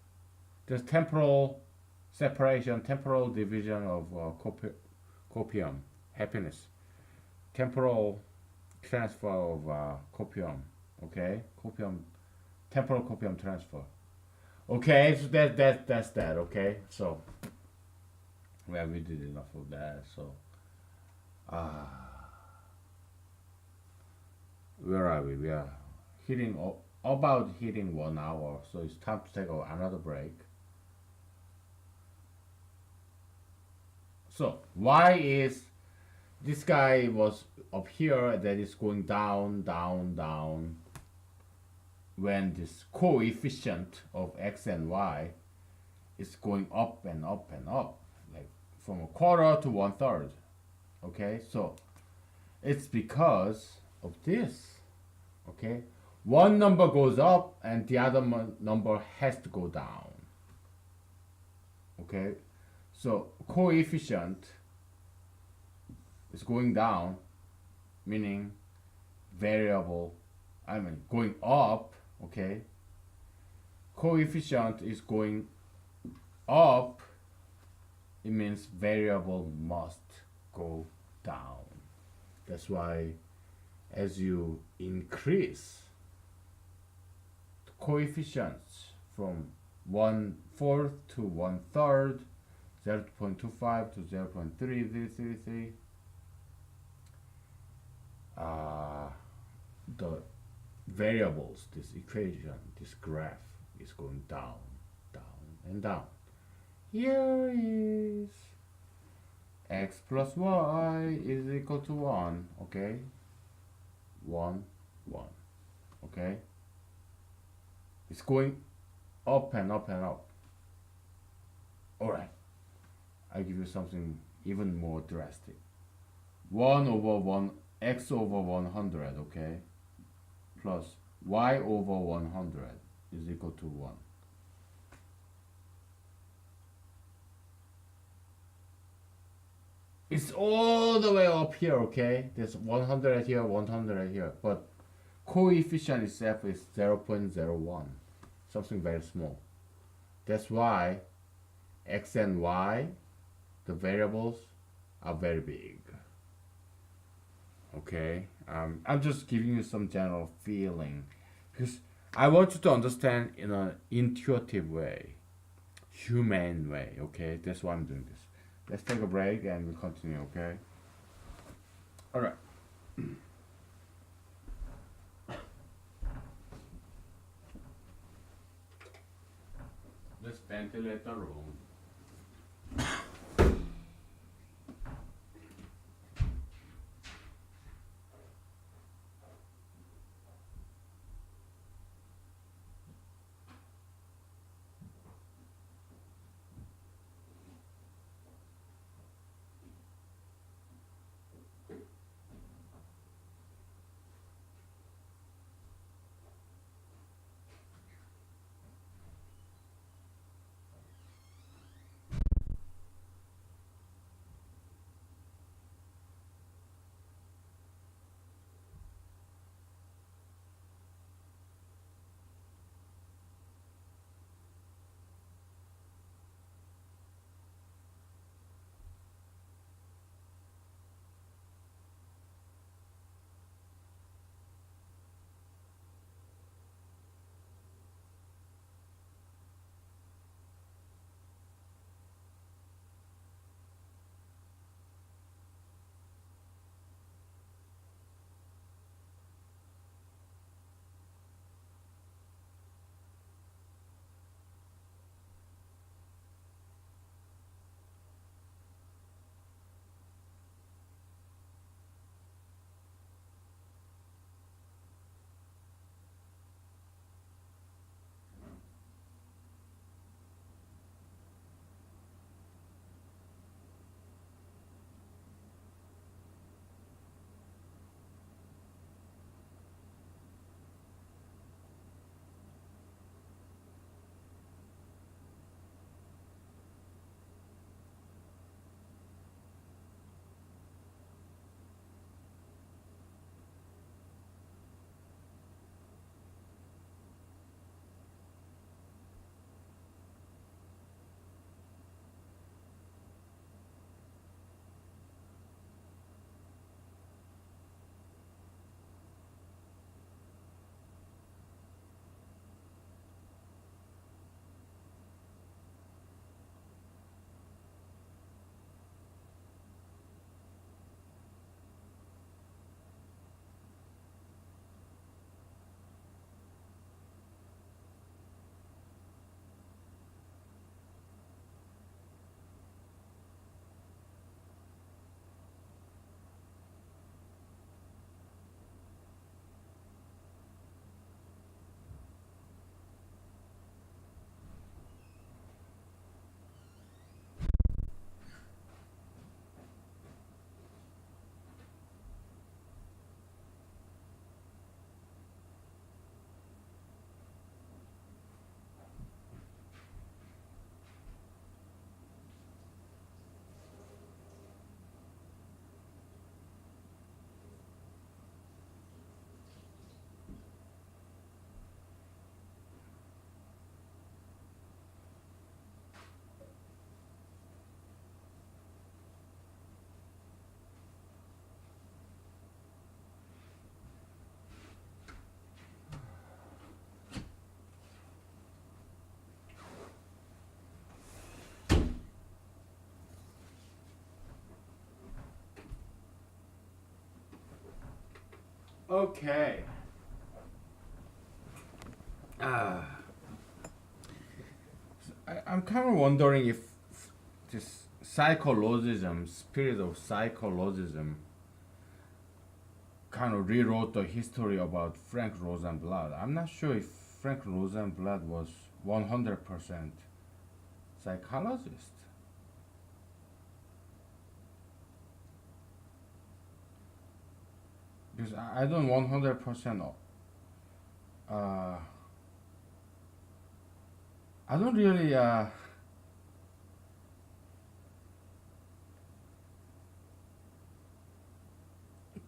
There's temporal separation, temporal division of copium, happiness. Temporal transfer of copium. Okay? Copium, temporal copium transfer. Okay, so that's that. Okay, so well, we did enough of that. So, where are we? We are hitting about hitting 1 hour. So it's time to take another break. So why is this guy was up here that is going down, down, down when this coefficient of x and y is going up and up and up, like from a quarter to 1/3. Okay, so it's because of this. Okay, one number goes up and the other number has to go down. Okay, so coefficient is going down, meaning variable, I mean going up. Okay, coefficient is going up, it means variable must go down. That's why as you increase the coefficients from 1/4 to 1/3, 0.25 to 0.3333, the variables, this equation, this graph is going down, down, and down. Here is x plus y is equal to 1, okay? 1, 1, okay? It's going up and up and up. Alright, I'll give you something even more drastic. 1 over 1, x over 100, okay? Plus y over 100 is equal to 1. It's all the way up here, okay? There's 100 here, 100 here, but coefficient itself is 0.01, something very small. That's why x and y, the variables, are very big. Okay, I'm just giving you some general feeling because I want you to understand in an intuitive way, humane way. Okay, that's why I'm doing this. Let's take a break and we'll continue. Okay. All right. Let's ventilate the room. Okay. Ah, I'm kind of wondering if this psychologism, spirit of psychologism, kind of rewrote the history about Frank Rosenblatt. I'm not sure if Frank Rosenblatt was 100% psychologist. Because I don't 100%, uh, I don't really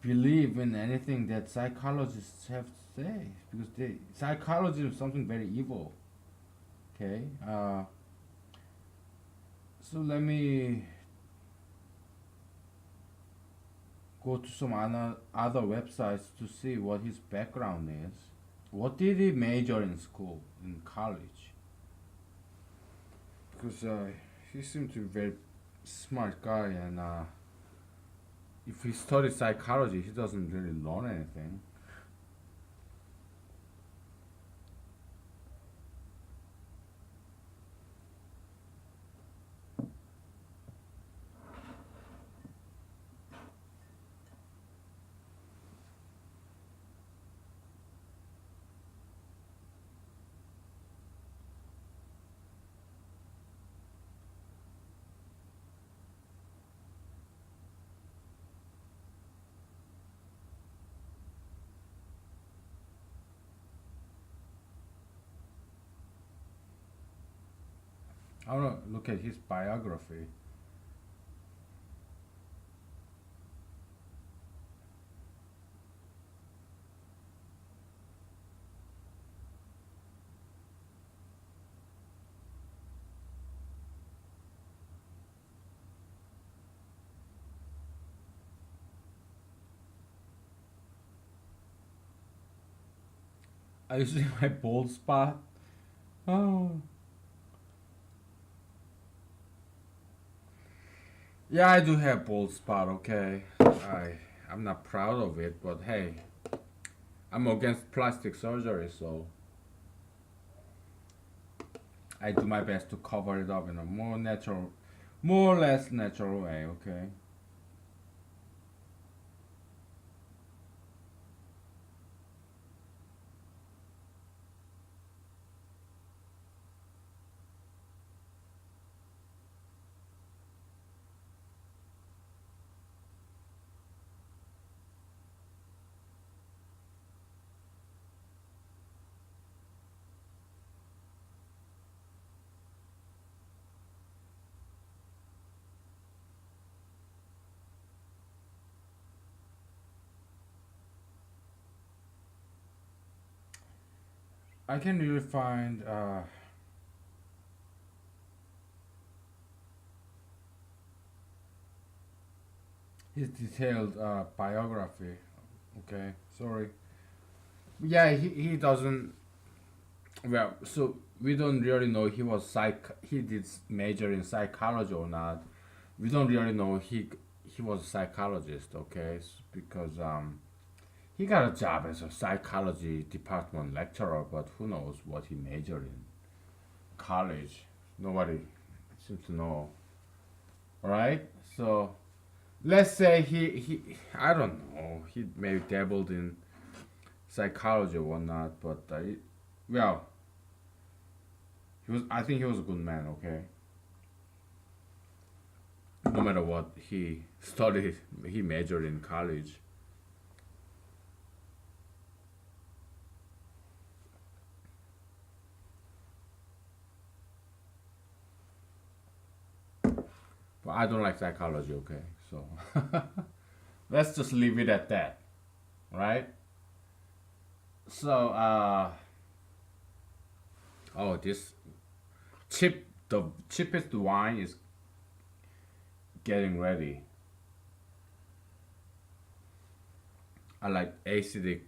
believe in anything that psychologists have to say, because psychology is something very evil. Okay, so let me go to some other websites to see what his background is. What did he major in school, in college? Because he seemed to be a very smart guy, and if he studies psychology, he doesn't really learn anything. I want to look at his biography. Are you seeing my bald spot? Oh. Yeah, I do have bald spot, okay. I'm not proud of it, but hey, I'm against plastic surgery, so I do my best to cover it up in a more natural, more or less natural way, okay? I can really find his detailed biography, okay? Sorry. Yeah, he doesn't. Well, so we don't really know he did major in psychology or not. We don't really know he was a psychologist, okay? Because he got a job as a psychology department lecturer, but who knows what he majored in college? Nobody seems to know. All right, so let's say he I don't know, he maybe dabbled in psychology or whatnot, but well, he was. I think he was a good man. Okay, no matter what he studied, he majored in college. But I don't like psychology. Okay, so let's just leave it at that, right? So oh, this the cheapest wine is getting ready. I like acidic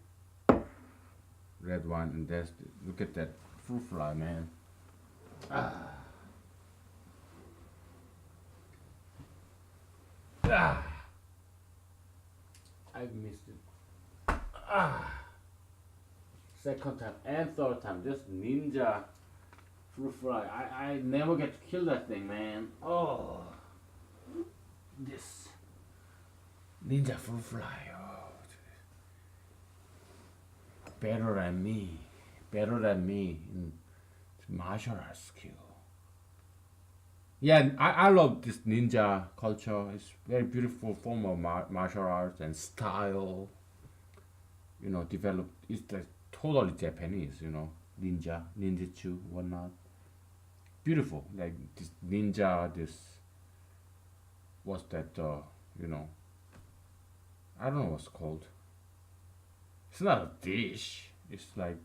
red wine, and look at that fruit fly, man. Ah, I missed it. Ah, second time and third time. Just ninja fruit fly. I never get to kill that thing, man. Oh, this ninja fruit fly. Oh, better than me. Better than me in martial arts skill. Yeah, and I love this ninja culture. It's very beautiful form of martial arts and style. Developed. It's like totally Japanese. Ninja, ninjutsu, whatnot. Beautiful, like this ninja. This what's that? You know, I don't know what's called. It's not a dish. It's like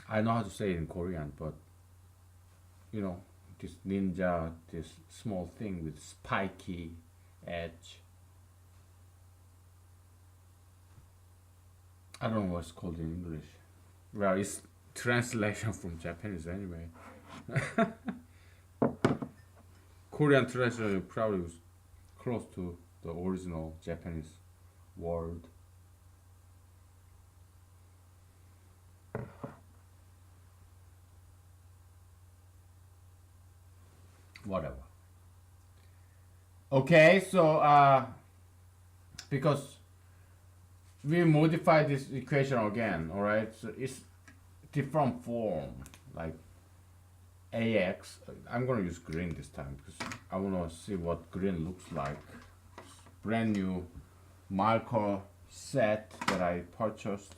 I know how to say it in Korean, but you know, this ninja, this small thing with spiky edge. I don't know what's called in English. Well, it's translation from Japanese anyway. Korean translation probably was close to the original Japanese word. Whatever. Okay, so because we modify this equation again, all right? So it's different form, like ax. I'm gonna use green this time because I wanna see what green looks like. Brand new marker set that I purchased.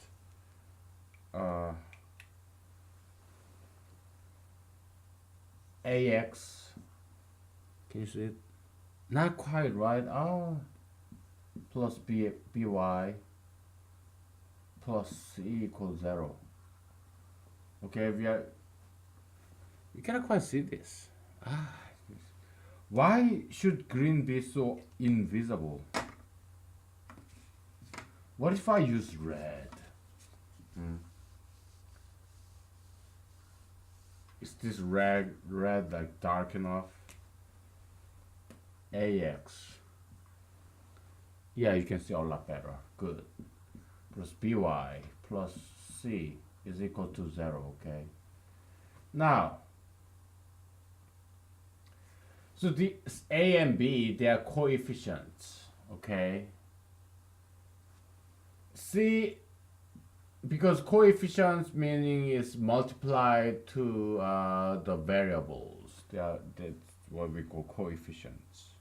Ax. Can you see it? Not quite right. Oh, plus by plus c equals 0. Okay, we cannot quite see this. Ah, why should green be so invisible? What if I use red? Is this red like dark enough? Ax. Yeah, you can see a lot better. Good. Plus by plus c is equal to 0, okay? Now, so the a and b, they are coefficients, okay? C, because coefficients meaning is multiplied to the variables. That's what we call coefficients.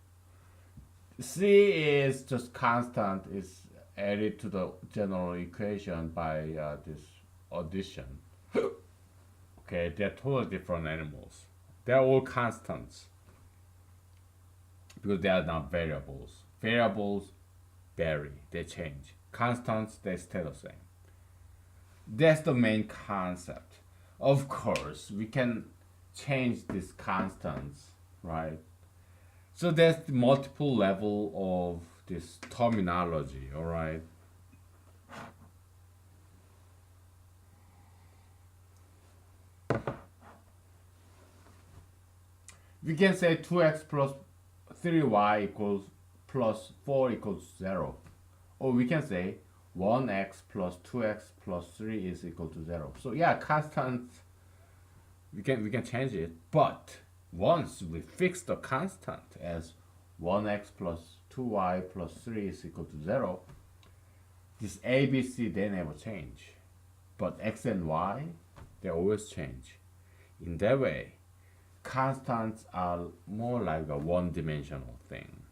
C is just constant, is added to the general equation by this addition. Okay, they're totally different animals. They're all constants because they are not variables. Variables vary, they change. Constants, they stay the same. That's the main concept. Of course, we can change these constants, right? So there's the multiple level of this terminology, all right? We can say 2x plus 3y equals plus 4 equals 0. Or we can say 1x plus 2x plus 3 is equal to 0. So yeah, constant, we can change it, but once we fix the constant as 1x plus 2y plus 3 is equal to 0, this a, b, c, they never change. But x and y, they always change. In that way, constants are more like a one-dimensional thing.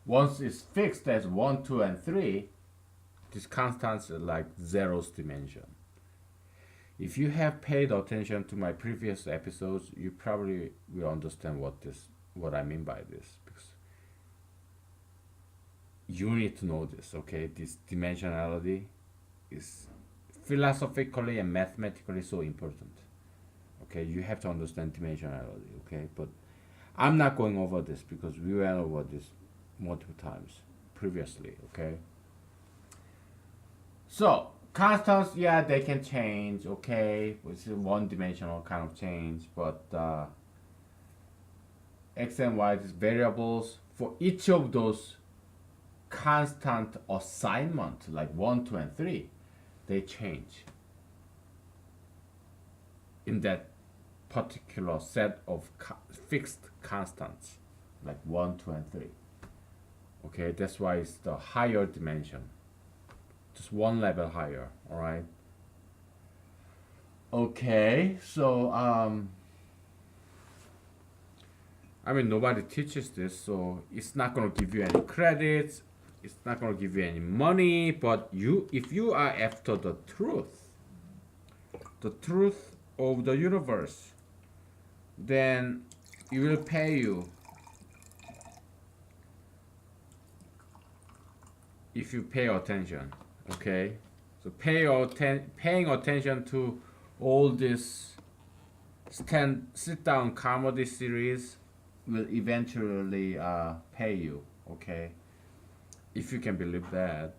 Once it's fixed as 1, 2, and 3, these constants are like zeroth dimension. If you have paid attention to my previous episodes, you probably will understand what I mean by this, because you need to know this, okay? This dimensionality is philosophically and mathematically so important. Okay, you have to understand dimensionality, okay? But I'm not going over this because we went over this multiple times previously, okay? So constants, yeah, they can change, okay? It's a one-dimensional kind of change, but x and y, these variables, for each of those constant assignment, like 1, 2, and 3, they change in that particular set of fixed constants, like 1, 2, and 3. Okay, that's why it's the higher dimension, just one level higher. All right. Okay, so I mean, nobody teaches this, so it's not gonna give you any credits. It's not gonna give you any money. But if you are after the truth of the universe, then it will pay you if you pay attention. Okay, so paying attention to all this sit down comedy series will eventually pay you. Okay, if you can believe that.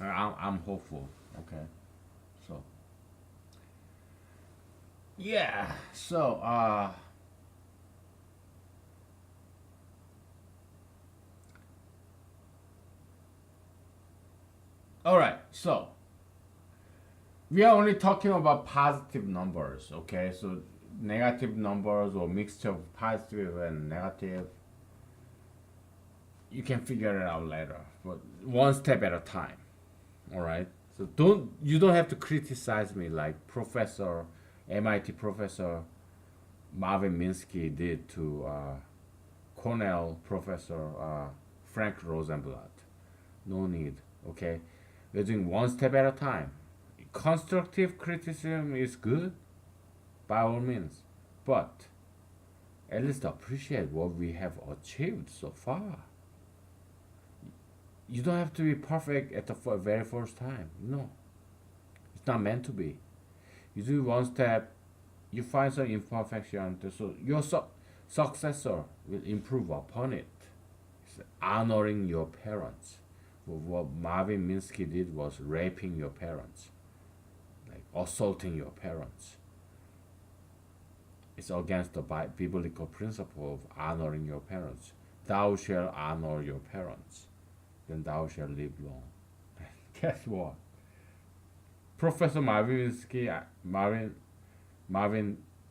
I'm hopeful. Okay, so yeah, so all right, so we are only talking about positive numbers. Okay, so negative numbers or mixture of positive and negative, you can figure it out later, but one step at a time. All right, so you don't have to criticize me like Professor MIT Professor Marvin Minsky did to Cornell Professor Frank Rosenblatt. No need. Okay, we're doing one step at a time. Constructive criticism is good, by all means, but at least appreciate what we have achieved so far. You don't have to be perfect at the very first time. No, it's not meant to be. You do one step, you find some imperfection, so your successor will improve upon it. It's honoring your parents. What Marvin Minsky did was raping your parents, like assaulting your parents. It's against the biblical principle of honoring your parents. Thou shalt honor your parents, then thou shalt live long. Guess what? Professor Marvin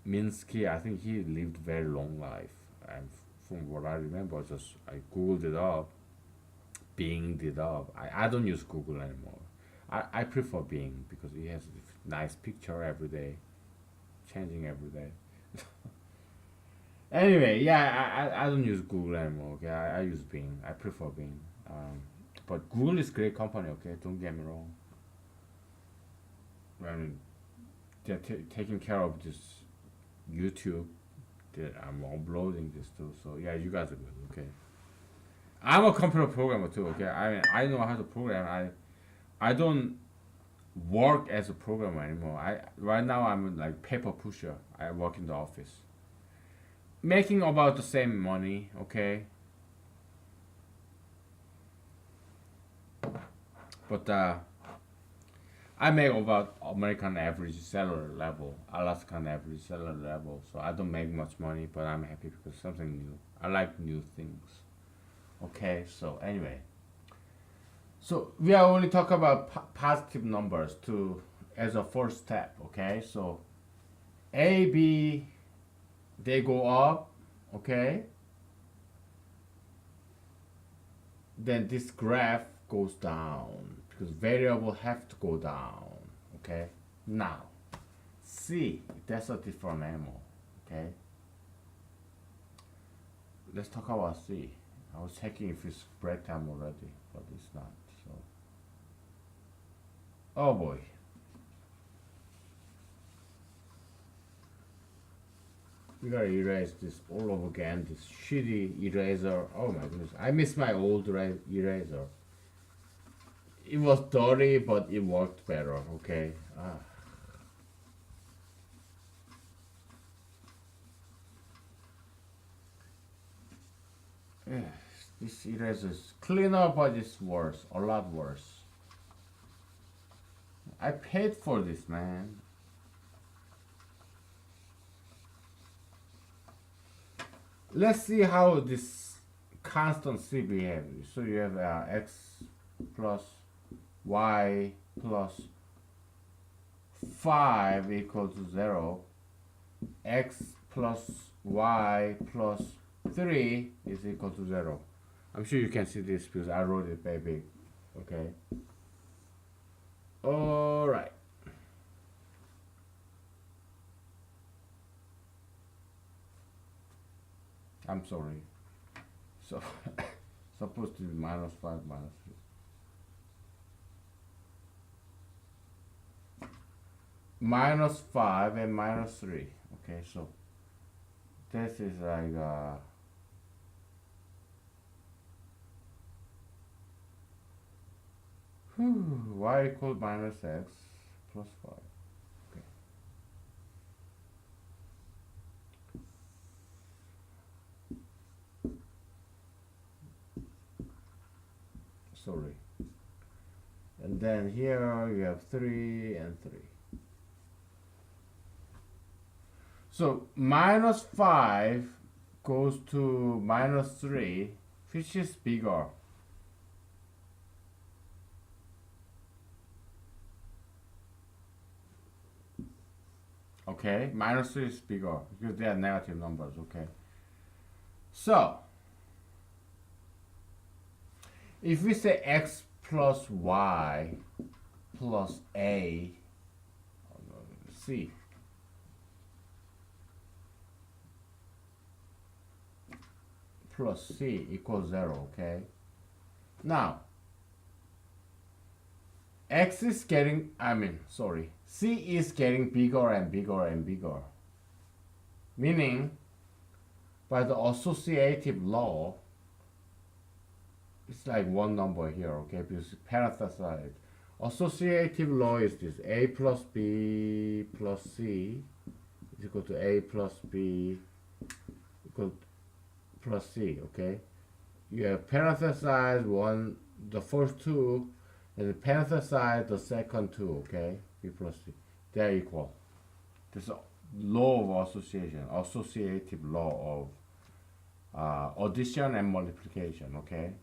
Minsky, I think he lived very long life. And from what I remember, I googled it up, Binged it up. I don't use Google anymore. I prefer Bing because it has a nice picture every day, changing every day. Anyway, yeah, I don't use Google anymore. Okay, I use Bing. I prefer Bing. But Google is great company. Okay, don't get me wrong. I mean, they're taking care of this YouTube that I'm uploading this to. So yeah, you guys are good. Okay, I'm a computer programmer too. Okay, I mean I know how to program. I don't work as a programmer anymore. Right now I'm like paper pusher. I work in the office, making about the same money. Okay, but I make about American average salary level, Alaskan average salary level. So I don't make much money, but I'm happy because something new. I like new things. Okay, so anyway, so we are only talking about positive numbers to as a first step. Okay, so A, B, they go up. Okay, then this graph goes down because variable have to go down. Okay, now C, that's a different animal. Okay, let's talk about C. I was checking if it's break time already, but it's not. So, oh boy. We gotta erase this all over again. This shitty eraser. Oh my goodness, I miss my old eraser. It was dirty, but it worked better. Okay. Yeah, this eraser is cleaner, but it's worse. A lot worse. I paid for this, man. let's see how this constant c behaves. So you have x plus y plus 5 equal to 0, x plus y plus 3 is equal to 0. I'm sure you can see this because I wrote it very big. Okay. All right. I'm sorry. So supposed to be minus 5 minus 3. Minus 5 and minus 3. Okay, so this is like y equals minus x plus 5. Okay. Sorry. And then here you have 3 and 3. So minus 5 goes to minus 3, which is bigger. Okay, minus 3 is bigger because they are negative numbers. Okay. So if we say x plus y plus a, c, plus c equals 0, okay? Now, x is getting, c is getting bigger and bigger and bigger. Meaning, by the associative law, it's like one number here, okay? Because parenthesized. Associative law is this: a plus b plus c is equal to a plus b equal plus c, okay? You have parenthesized one, the first two, and parenthesize the second two, okay? B plus c. They're equal. This is law of association, associative law of addition and multiplication, okay?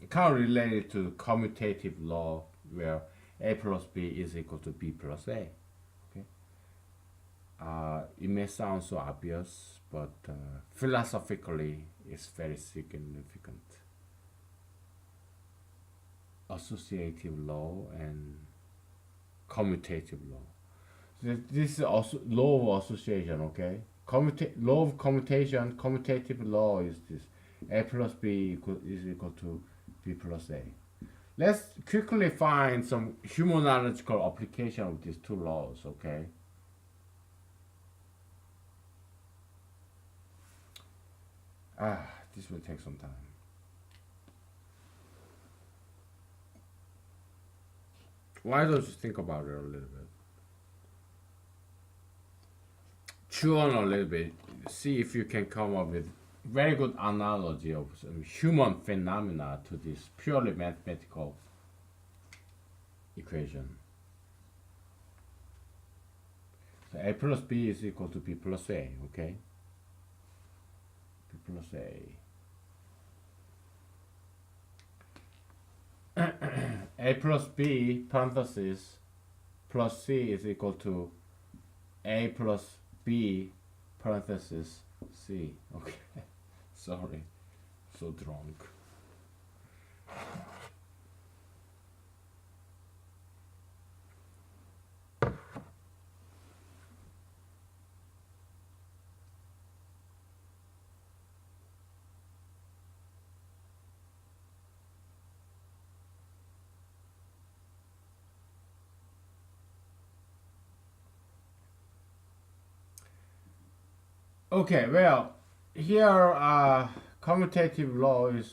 Kind of related to the commutative law where a plus b is equal to b plus a, okay? It may sound so obvious, but philosophically it's very significant. Associative law and commutative law. So this is also law of association, okay? Law of commutation, commutative law is this: a plus b is equal to b plus a. Let's quickly find some humanological application of these two laws, okay? This will take some time. Why don't you think about it a little bit? Chew on a little bit. See if you can come up with very good analogy of some human phenomena to this purely mathematical equation. So a plus b is equal to b plus a, okay? B plus a. A plus b parenthesis plus c is equal to a plus b parenthesis c. Okay, sorry, so drunk. Okay, well, here commutative law is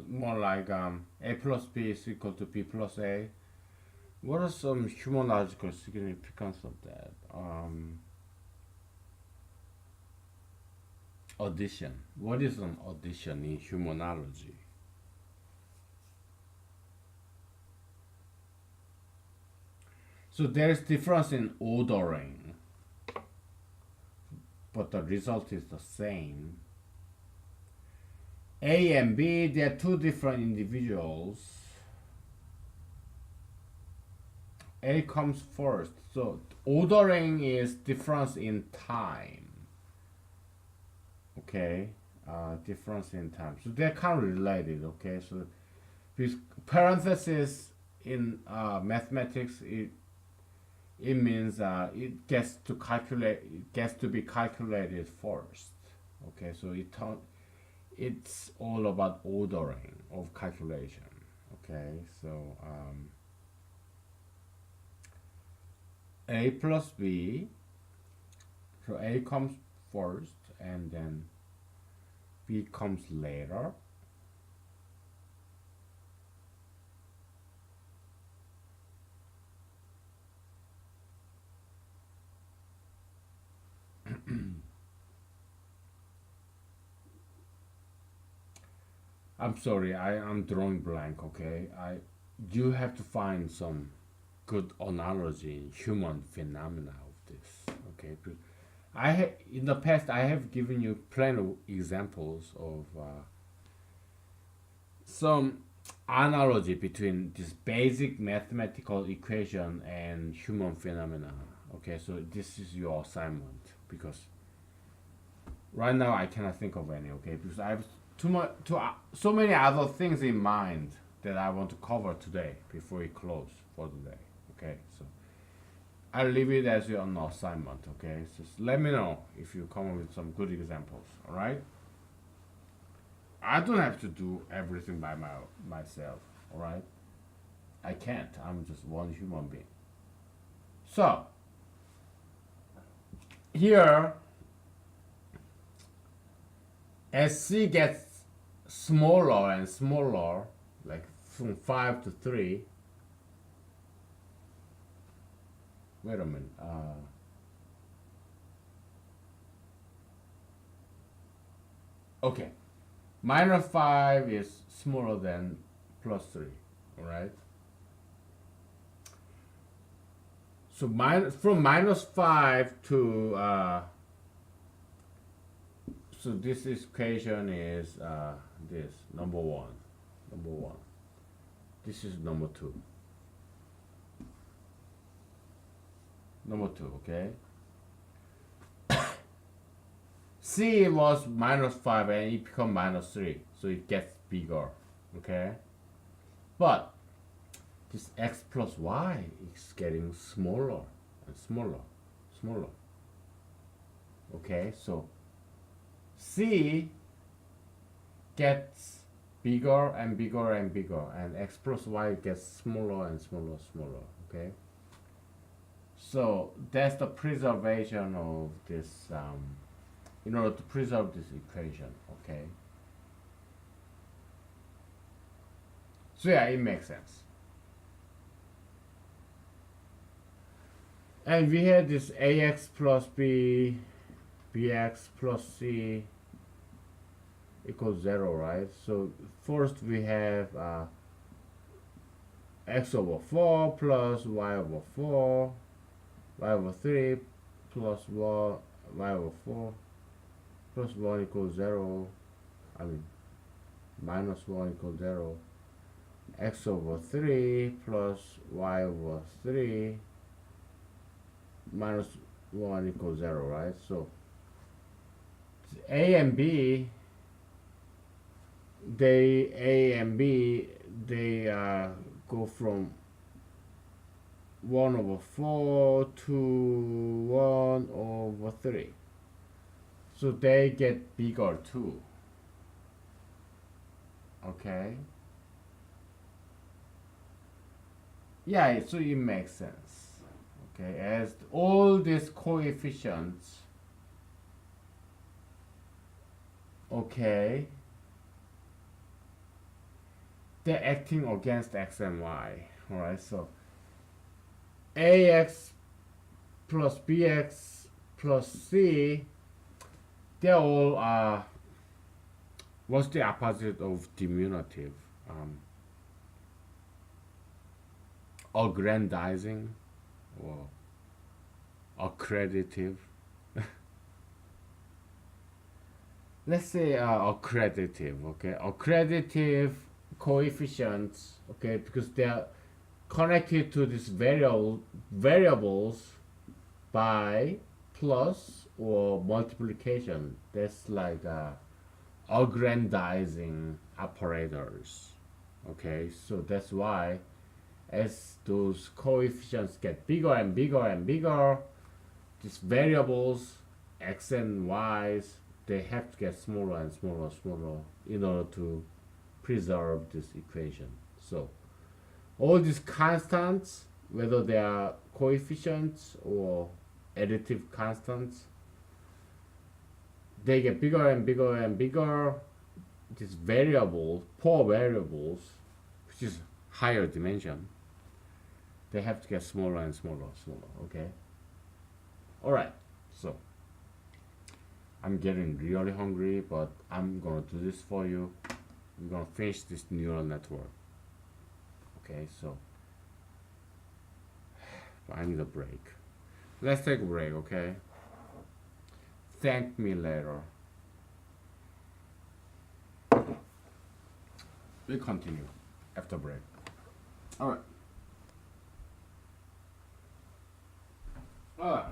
more like a plus b is equal to b plus a. What are some humanological significance of that? Addition. What is an addition in humanology? So there is difference in ordering, but the result is the same. A and B, they're two different individuals. A comes first. So ordering is difference in time. Okay, difference in time. So they're kind of related. Okay, so this parenthesis in mathematics, it means it gets to be calculated first. Okay, so it's all about ordering of calculation. Okay, so A plus B, so A comes first and then B comes later. I'm sorry, I'm drawing blank, okay? You have to find some good analogy in human phenomena of this, okay? In the past I have given you plenty of examples of some analogy between this basic mathematical equation and human phenomena. Okay, so this is your assignment because right now I cannot think of any. Okay, because I have so many other things in mind that I want to cover today before we close for the day. Okay, so I'll leave it as your assignment. Okay, so let me know if you come up with some good examples. All right. I don't have to do everything by myself. All right. I can't. I'm just one human being. So here, as C gets smaller and smaller, like from 5 to 3. Wait a minute. Okay. Minus 5 is smaller than plus 3. Alright? So from minus 5 to so this equation is this number 1. This is number 2. Number 2, okay? C was minus 5 and it become minus 3, so it gets bigger, okay? But this x plus y is getting smaller and smaller. Okay, so C gets bigger and bigger and bigger, and x plus y gets smaller and smaller, okay? So that's the preservation of this, in order to preserve this equation, okay? So yeah, it makes sense. And we had this ax plus b, bx plus c equals 0, right? So first we have x over 4 plus y over 4, y over 3 plus y over 4 plus 1 equals 0. I mean, minus 1 equals 0. X over 3 plus y over 3 minus 1 equals 0, right? So A and B, they go from 1 over 4 to 1 over 3. So they get bigger too. Okay? Yeah, so it makes sense. Okay, as all these coefficients, okay, they're acting against x and y. Alright, so ax plus bx plus c, they're all what's the opposite of diminutive? Aggrandizing or accreditive. let's say accreditive, okay, accreditive coefficients, okay, because they are connected to these variables by plus or multiplication. That's like aggrandizing operators. Okay, so that's why as those coefficients get bigger and bigger and bigger, these variables x and y's, they have to get smaller and smaller and smaller in order to preserve this equation. So all these constants, whether they are coefficients or additive constants, they get bigger and bigger and bigger. These variables, poor variables, which is higher dimension, they have to get smaller and smaller and smaller. Okay. All right. So I'm getting really hungry, but I'm gonna do this for you. I'm gonna finish this neural network. Okay. So I need a break. Let's take a break. Okay. Thank me later. We'll continue after break. All right. All right.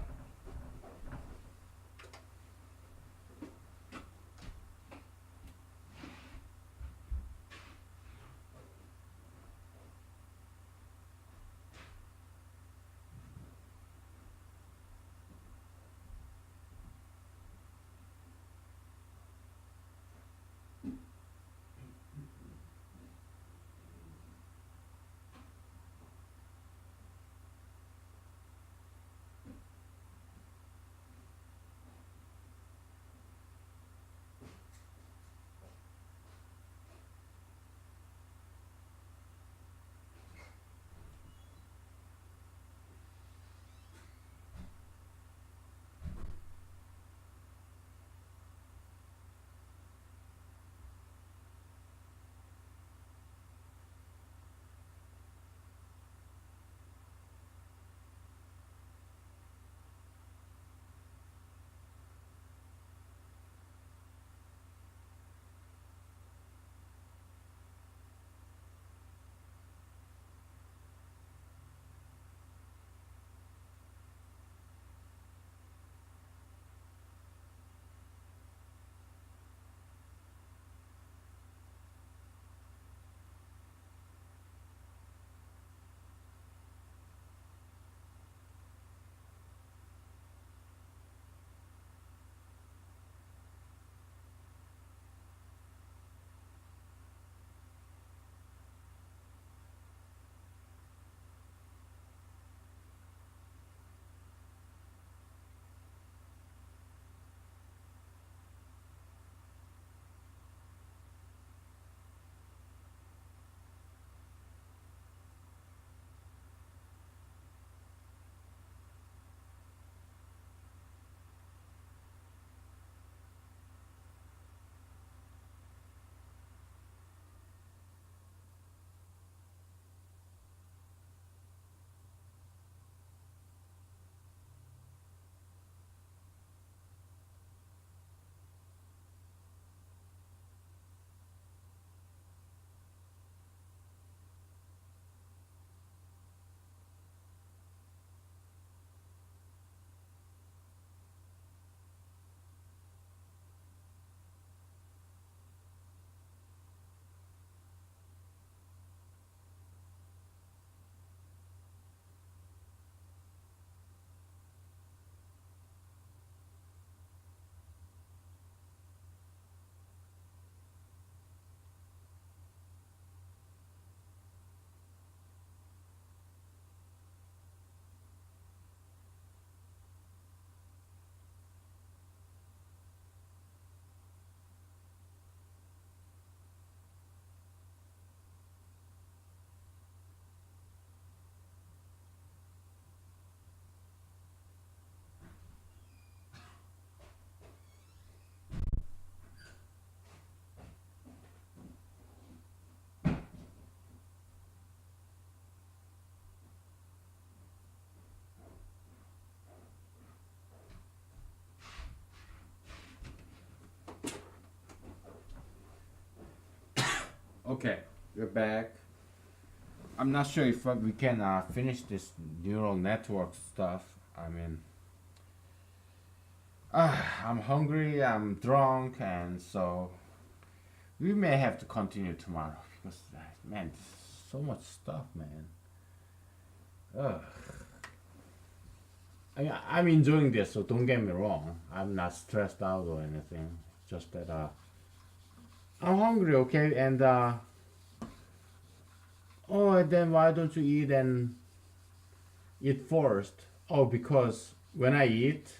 Okay, we're back. I'm not sure if we can finish this neural network stuff. I mean, I'm hungry, I'm drunk, and so we may have to continue tomorrow because, man, so much stuff, man. Ugh. I'm enjoying this, so don't get me wrong. I'm not stressed out or anything. Just that I'm hungry, okay, and oh, then why don't you eat and eat first? Oh, because when I eat,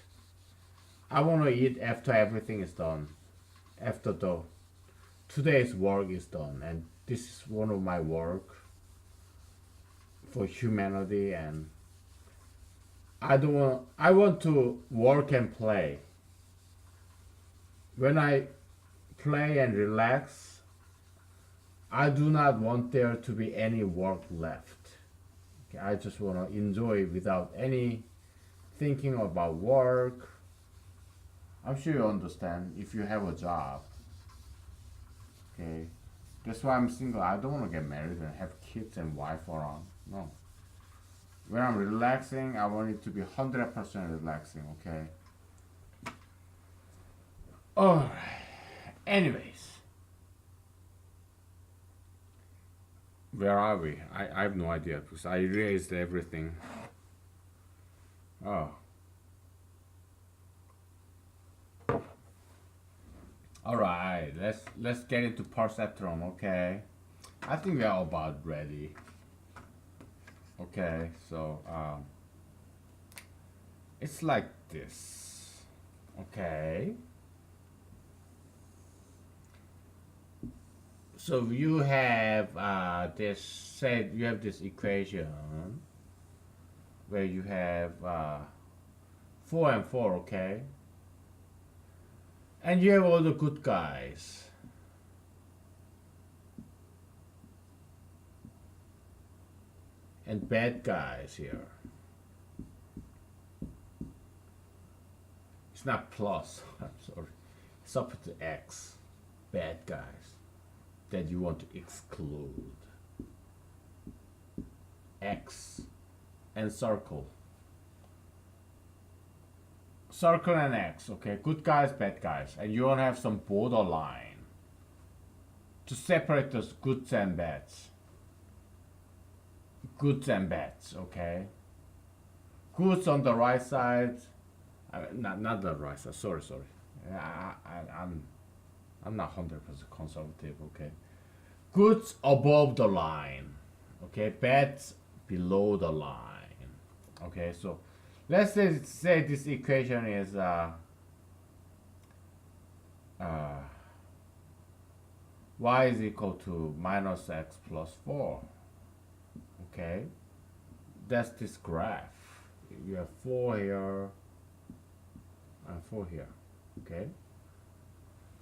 I want to eat after everything is done. After the today's work is done, and this is one of my work for humanity, and I don't want. I want to work and play. When I play and relax, I do not want there to be any work left. Okay, I just want to enjoy without any thinking about work. I'm sure you understand if you have a job. Okay, that's why I'm single. I don't want to get married and have kids and wife around. No. When I'm relaxing, I want it to be 100% relaxing. Okay. Alright. Anyways, where are we? I have no idea because I erased everything. Oh. Alright, let's get into perceptron, okay? I think we are about ready. Okay, so it's like this. Okay. So you have this, say you have this equation where you have 4 and 4, okay? And you have all the good guys. And bad guys here. It's not plus, I'm sorry. It's up to X. Bad guys that you want to exclude. X and circle. Circle and X, okay? Good guys, bad guys. And you want to have some borderline to separate those goods and bads. Goods and bads, okay? Goods on the right side, not the right side. Sorry. I'm not 100% conservative, okay? Goods above the line, okay? Bads below the line, okay? So let's say this equation is y is equal to minus x plus 4. Okay, that's this graph. You have 4 here and 4 here. Okay,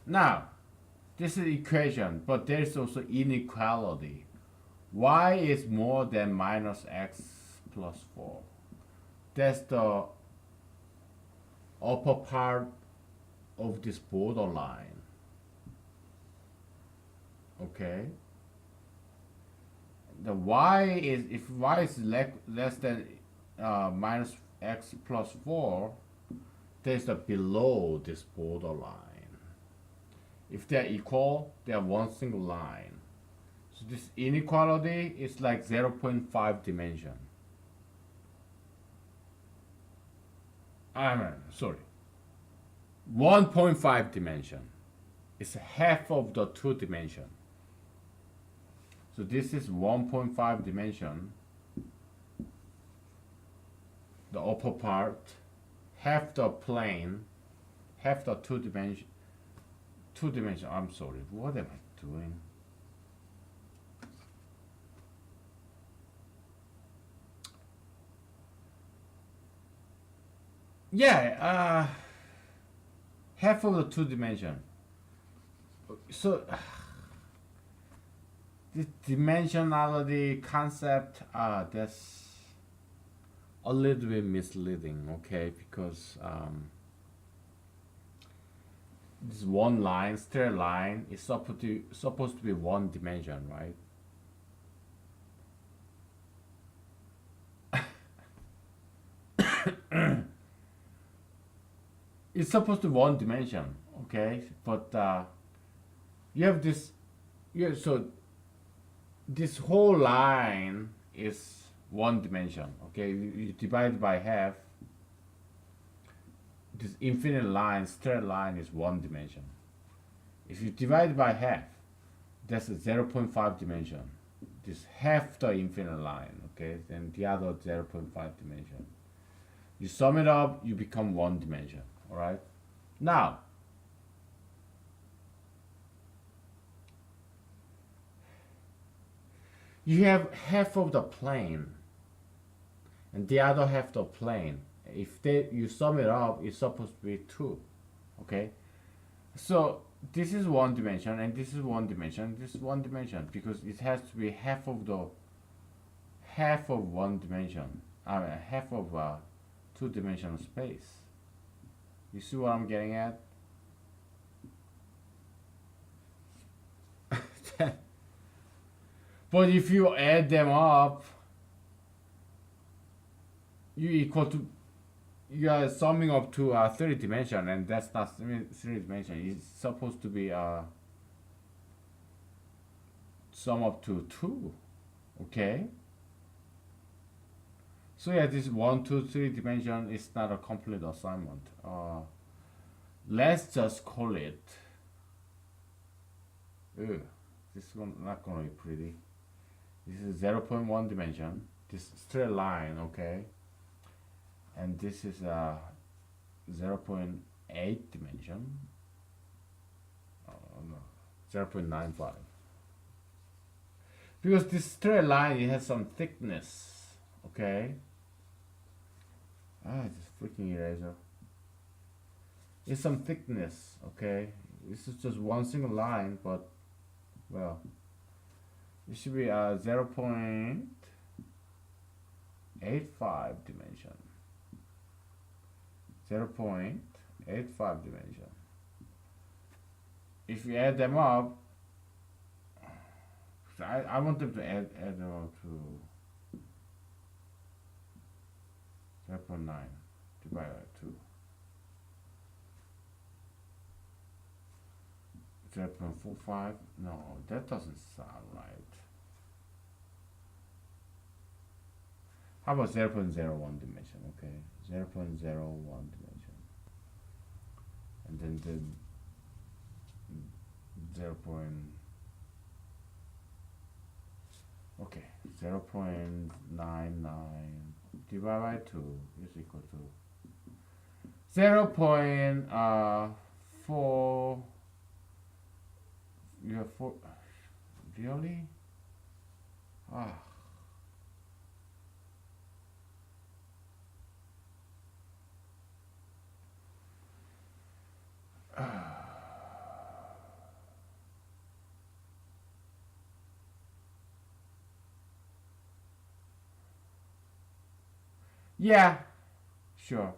now this is equation, but there is also inequality. Y is more than minus x plus 4. That's the upper part of this borderline. Okay, the y is, if y is less than minus x plus 4, there's a below this borderline. If they're equal, they're one single line. So this inequality is like 0.5 dimension. Sorry, 1.5 dimension. It's half of the 2 dimension. So this is 1.5 dimension, the upper part, half the plane, half the 2 dimension, I'm sorry, what am I doing? Yeah, half of the 2 dimension. So this dimensionality concept, that's a little bit misleading, okay? Because this one line, straight line, is supposed to be one dimension, right? It's supposed to be one dimension, okay? But you have this, yeah. So this whole line is one dimension, okay? You divide by half. This infinite line, straight line, is one dimension. If you divide by half, that's a 0.5 dimension. This half the infinite line, okay? Then the other 0.5 dimension. You sum it up, you become one dimension, all right? Now, you have half of the plane and the other half of the plane. If you sum it up, it's supposed to be two, okay? So this is one dimension and this is one dimension. This is one dimension because it has to be half of one dimension. Half of two-dimensional space. You see what I'm getting at? But if you add them up, you are summing up to three dimension, and that's not three dimension. It's supposed to be sum up to two, okay? So yeah, this 1, 2, 3 dimension is not a complete assignment. Let's just call it. Ew, this is not gonna be pretty. This is 0.1 dimension. This straight line, okay? And this is 0.8 dimension. Oh no, 0.95. Because this straight line, it has some thickness, okay? This freaking eraser. It's some thickness, okay? This is just one single line, but well, it should be 0.85 dimension. 0.85 dimension. If you add them up, I want them to add them up to 0.9 divided by 2. 0.45? No, that doesn't sound right. How about 0.01 dimension? Okay, 0.01 dimension. And then the 0. Okay, 0.99 divided by 2 is equal to 0.4. You have 4. Really? Ah. Yeah, sure.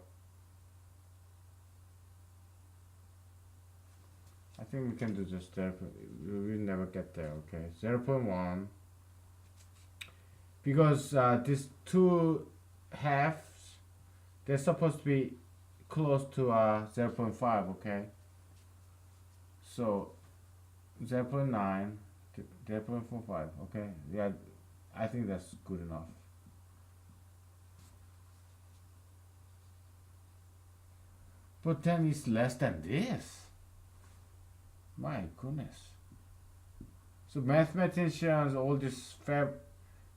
I think we can do just there, but we'll never get there, okay? 0.1. Because these two halves, they're supposed to be close to 0.5, okay? So 0.9, 0.45, okay? Yeah, I think that's good enough. But then it's less than this. My goodness. So mathematicians, all these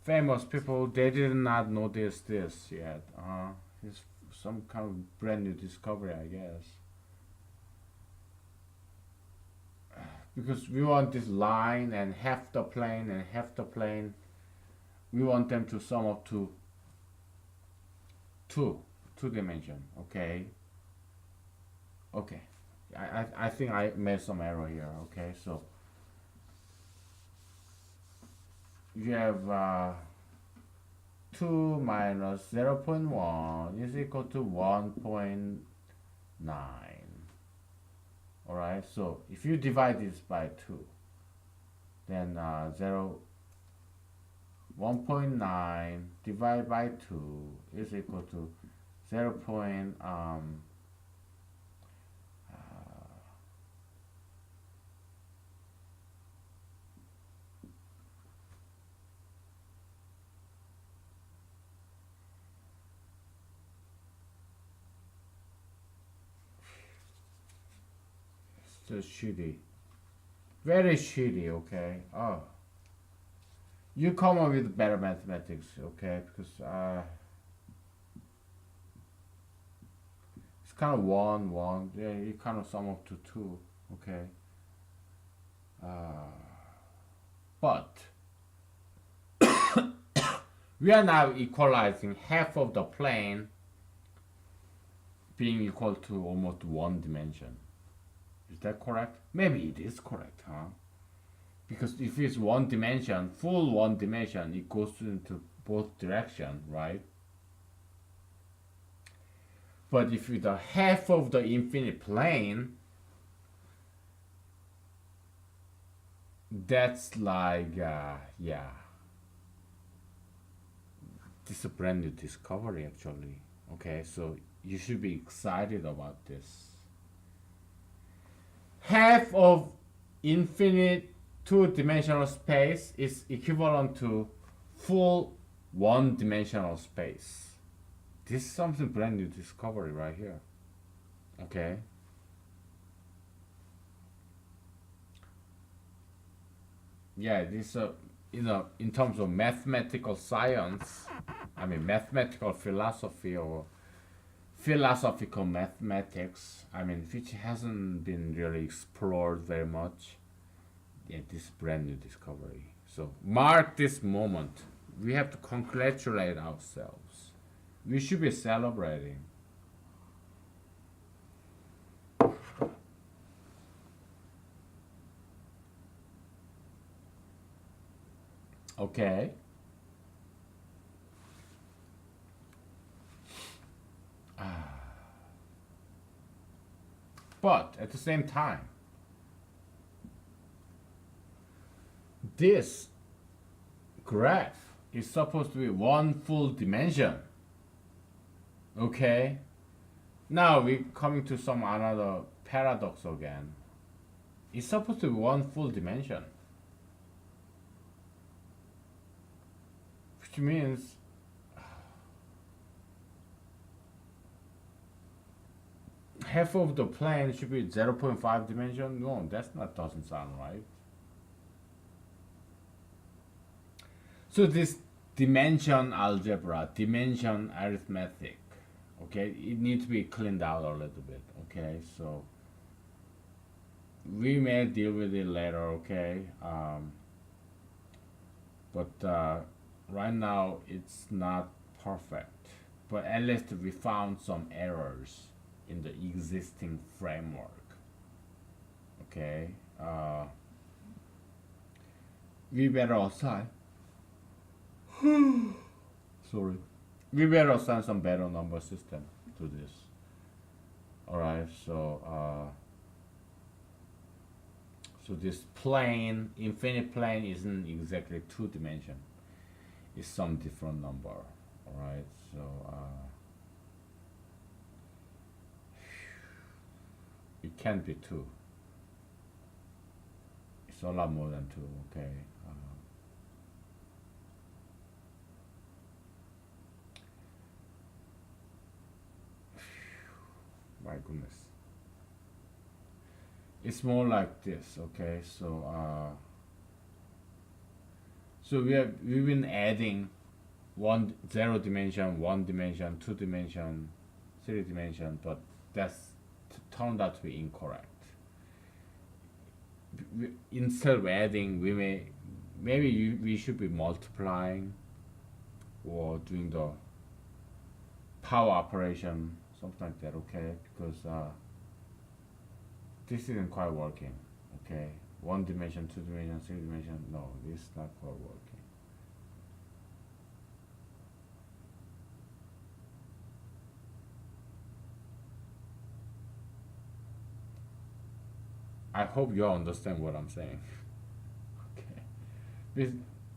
famous people, they did not notice this yet. It's some kind of brand new discovery, I guess. Because we want this line and half the plane and half the plane. We want them to sum up to two dimension, okay? Okay, I think I made some error here, okay? So you have 2 minus 0.1 is equal to 1.9, All right. So if you divide this by 2, then 1.9 divided by 2 is equal to 0. So shitty. Very shitty, okay? Oh. You come up with better mathematics, okay? Because it's kind of 1, 1. Yeah, you kind of sum up to 2, okay? But we are now equalizing half of the plane being equal to almost 1 dimension. Is that correct? Maybe it is correct, huh? Because if it's 1 dimension, full 1 dimension, it goes into both direction, right? But if it's the half of the infinite plane, that's like, yeah. This is a brand new discovery, actually. Okay, so you should be excited about this. Half of infinite two-dimensional space is equivalent to full one-dimensional space. This is something brand new discovery right here. Okay. Yeah, this in terms of mathematical science, I mean mathematical philosophy or philosophical mathematics, I mean which hasn't been really explored very much. Yeah, this brand new discovery. So mark this moment. We have to congratulate ourselves. We should be celebrating. Okay. But at the same time, this graph is supposed to be one full dimension. Okay? Now we're coming to some another paradox again. It's supposed to be one full dimension. Which means half of the plane should be 0.5 dimension. No, doesn't sound right. So this dimension algebra, dimension arithmetic, okay, it needs to be cleaned out a little bit. Okay, so we may deal with it later. Okay, but right now it's not perfect. But at least we found some errors in the existing framework. Okay, we better assign. Sorry. We better assign some better number system to this. Alright, so this plane, infinite plane, isn't exactly 2 dimension. It's some different number. Alright, so it can't be 2. It's a lot more than 2. Okay. My goodness. It's more like this. Okay, so we've been adding 0 dimension, 1 dimension, 2 dimension, 3 dimension, but that's turned out to be incorrect. Instead of adding, we should be multiplying or doing the power operation, something like that. Okay, because this isn't quite working. Okay, 1 dimension, 2 dimension, 3 dimension. No, this is not quite working. I hope you understand what I'm saying. Okay.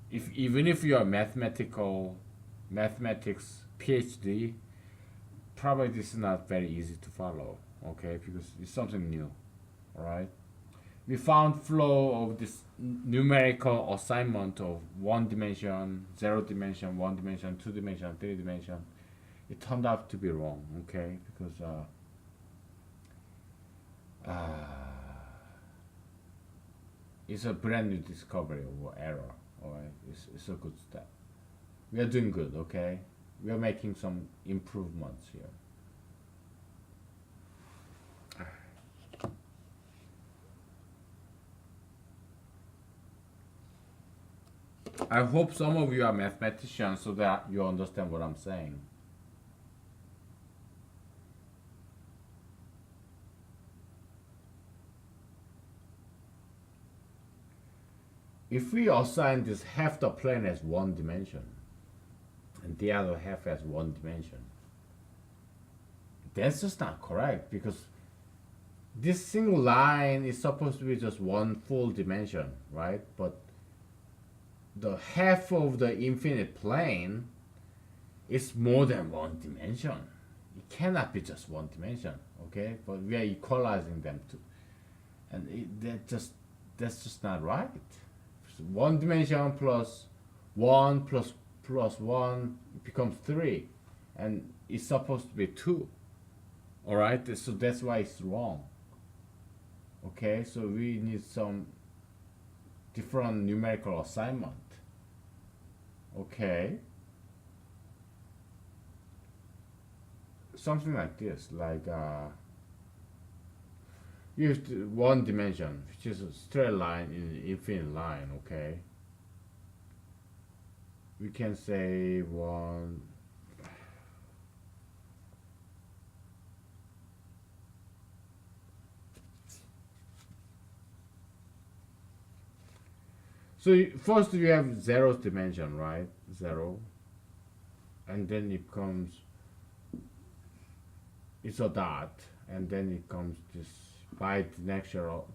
If even if you are mathematics PhD, probably this is not very easy to follow. Okay, because it's something new. All right. We found flow of this numerical assignment of one dimension, zero dimension, one dimension, two dimension, three dimension. It turned out to be wrong. Okay, because it's a brand new discovery of error. All right, it's a good step. We are doing good. Okay, we are making some improvements here. I hope some of you are mathematicians so that you understand what I'm saying. If we assign this half the plane as one dimension and the other half as one dimension, that's just not correct because this single line is supposed to be just one full dimension, right? But the half of the infinite plane is more than one dimension. It cannot be just one dimension, okay? But we are equalizing them too, and that's just not right. So one dimension plus one plus one becomes three, and it's supposed to be two. All right, so that's why it's wrong. Okay, so we need some different numerical assignment. Okay, something like this, like you have one dimension, which is a straight line in an infinite line. Okay, we can say one. So first you have zero dimension, right? Zero, and then it comes. It's a dot, and then it comes this bidirectional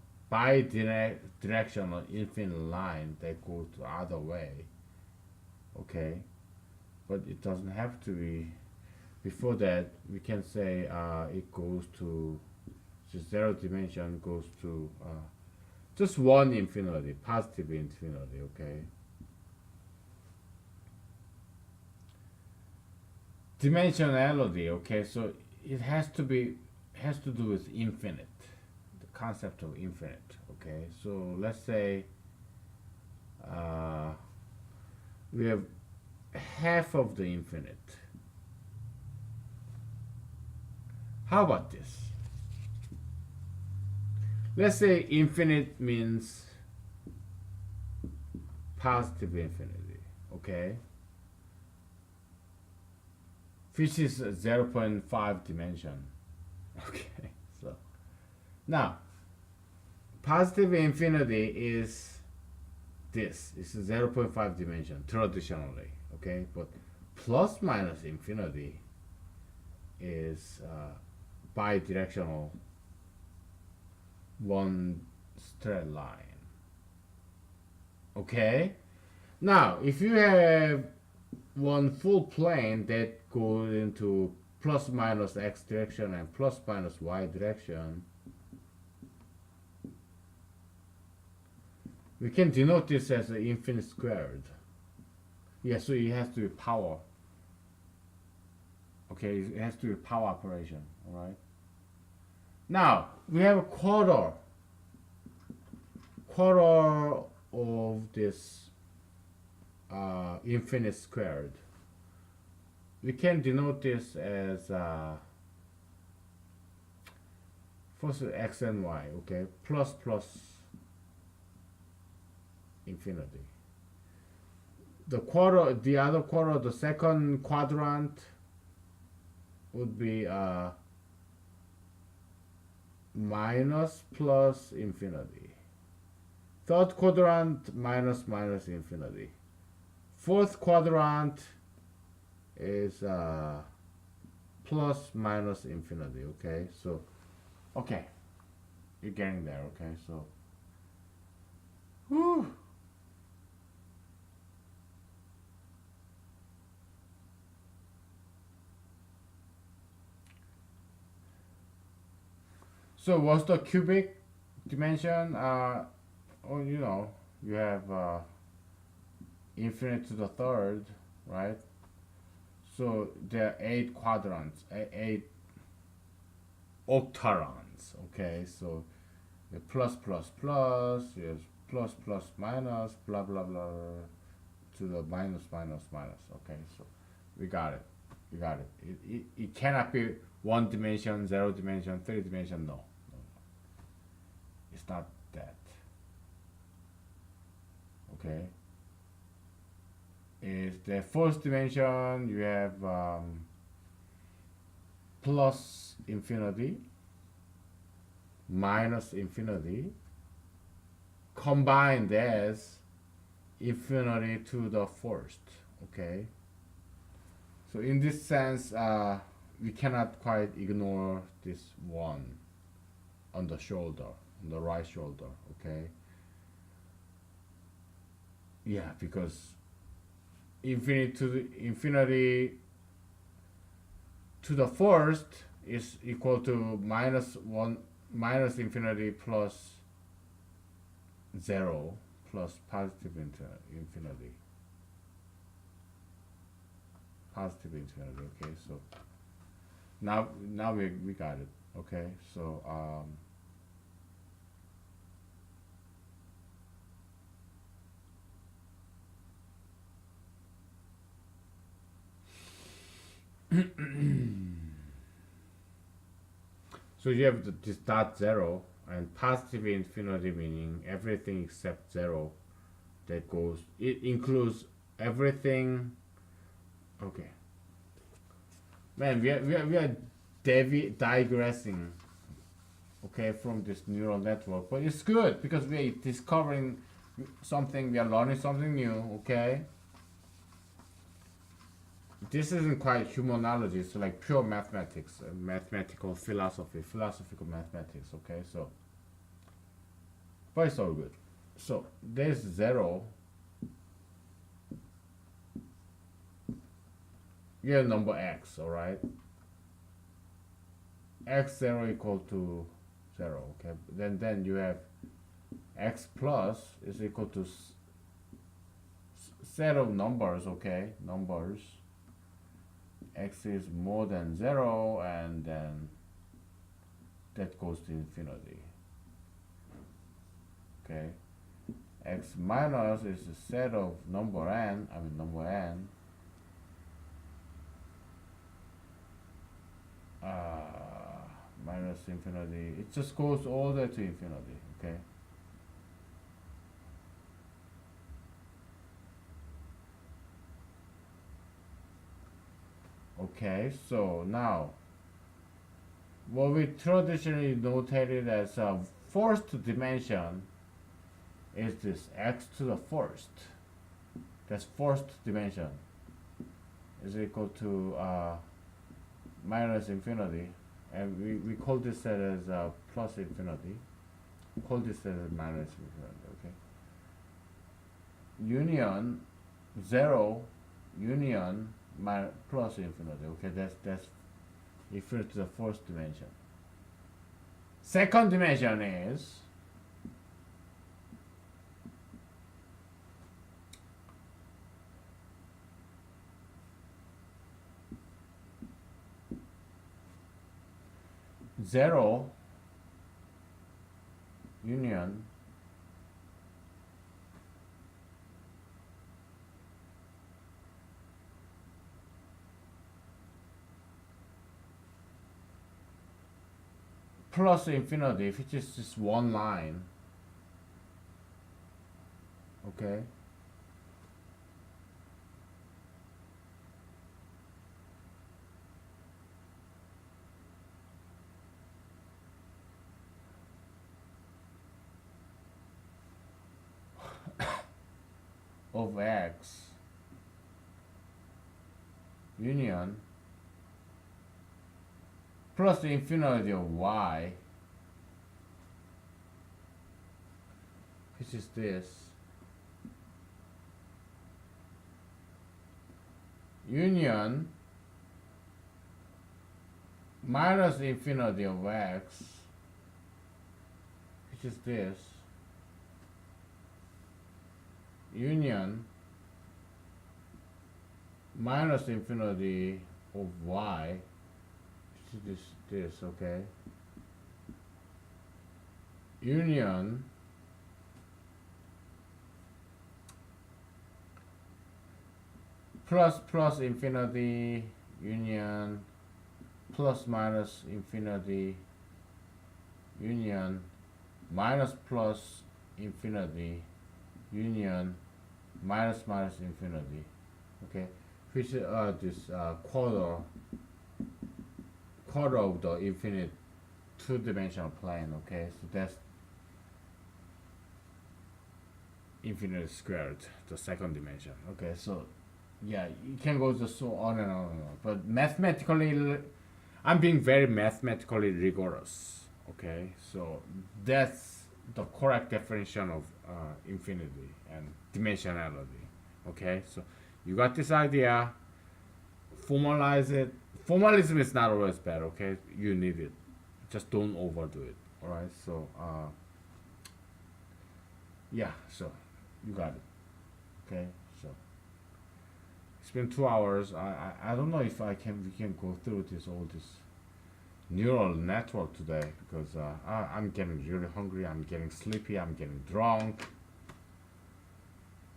infinite line that goes the other way. Okay, but it doesn't have to be. Before that, we can say it goes to the zero dimension goes to just one infinity, positive infinity. Okay. Dimensionality. Okay, so it has to do with infinite, the concept of infinite. Okay, so let's say we have half of the infinite. How about this? Let's say infinite means positive infinity, okay? Which is 0.5 dimension. Okay, so now positive infinity is this. It's a 0.5 dimension traditionally, okay? But plus minus infinity is bidirectional one straight line. Okay? Now, if you have one full plane that goes into plus minus x direction and plus minus y direction, we can denote this as an infinite squared. Yeah, so it has to be power. Okay, it has to be power operation, all right? Now, we have a quarter of this infinite squared. We can denote this as first x and y, okay, plus infinity. The other quarter, the second quadrant would be minus plus infinity. Third quadrant minus infinity. Fourth quadrant is plus minus infinity. Okay, so okay. You're getting there, okay? So, whew. So what's the cubic dimension? Oh, you have infinite to the third, right? So there are eight quadrants, eight octarons. Okay, so the plus plus plus, yes, plus plus minus, blah blah blah, to the minus minus minus. Okay, so we got it. We got it. It cannot be one dimension, zero dimension, three dimension. No, no, it's not that. Okay, is the first dimension you have plus infinity, minus infinity, combined as infinity to the first. Okay, so in this sense, we cannot quite ignore this one on the shoulder, on the right shoulder. Okay, yeah, because infinity to the first is equal to minus one, minus infinity plus zero plus positive infinity. Positive infinity. Okay, so now we got it. Okay, so so you have this dot zero and positive infinity, meaning everything except zero that goes. It includes everything. Okay, man, we are digressing. Okay, from this neural network, but it's good because we are discovering something. We are learning something new. Okay, this isn't quite humanology. It's like pure mathematics, mathematical philosophy, philosophical mathematics. Okay, so but it's all good. So there's zero. You have number x. All right, x zero equal to zero. Okay, then you have x plus is equal to set of numbers. Okay, numbers. X is more than zero, and then that goes to infinity. Okay, x minus is a set of number n. Number n. Minus infinity. It just goes all the way to infinity. Okay. Okay, so now what we traditionally notated as a first dimension is this x to the first. That's first dimension is equal to minus infinity, and we call this set as plus infinity. We call this set as minus infinity. Okay. Union zero, union plus infinity. Okay, that's refer to the first dimension. Second dimension is zero union plus infinity, which is just one line. Okay. Of x union plus the infinity of y which is this, union minus infinity of x, which is this, union minus infinity of y, which is this, okay, union plus infinity, union plus minus infinity, union minus plus infinity, union minus infinity, okay, which is this quarter of the infinite two-dimensional plane, okay, so that's infinite squared, the second dimension, okay, so yeah, you can go just so on and on and on, but mathematically, I'm being very mathematically rigorous, okay, so that's the correct definition of infinity and dimensionality, okay, so you got this idea, formalize it. Formalism is not always bad, okay, you need it, just don't overdo it, all right, so yeah, so you got it, okay, so it's been 2 hours. I don't know if we can go through all this neural network today because I'm getting really hungry, I'm getting sleepy, I'm getting drunk,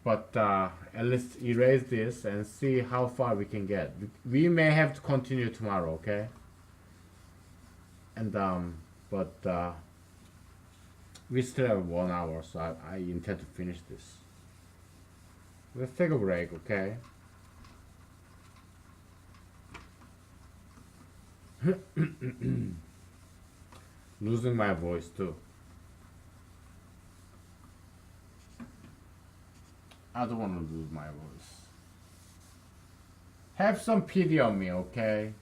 but at least erase this and see how far we can get. We may have to continue tomorrow, okay, and but we still have 1 hour, so I intend to finish this. Let's take a break, okay. Losing my voice too. I don't want to lose my voice. Have some pity on me, okay?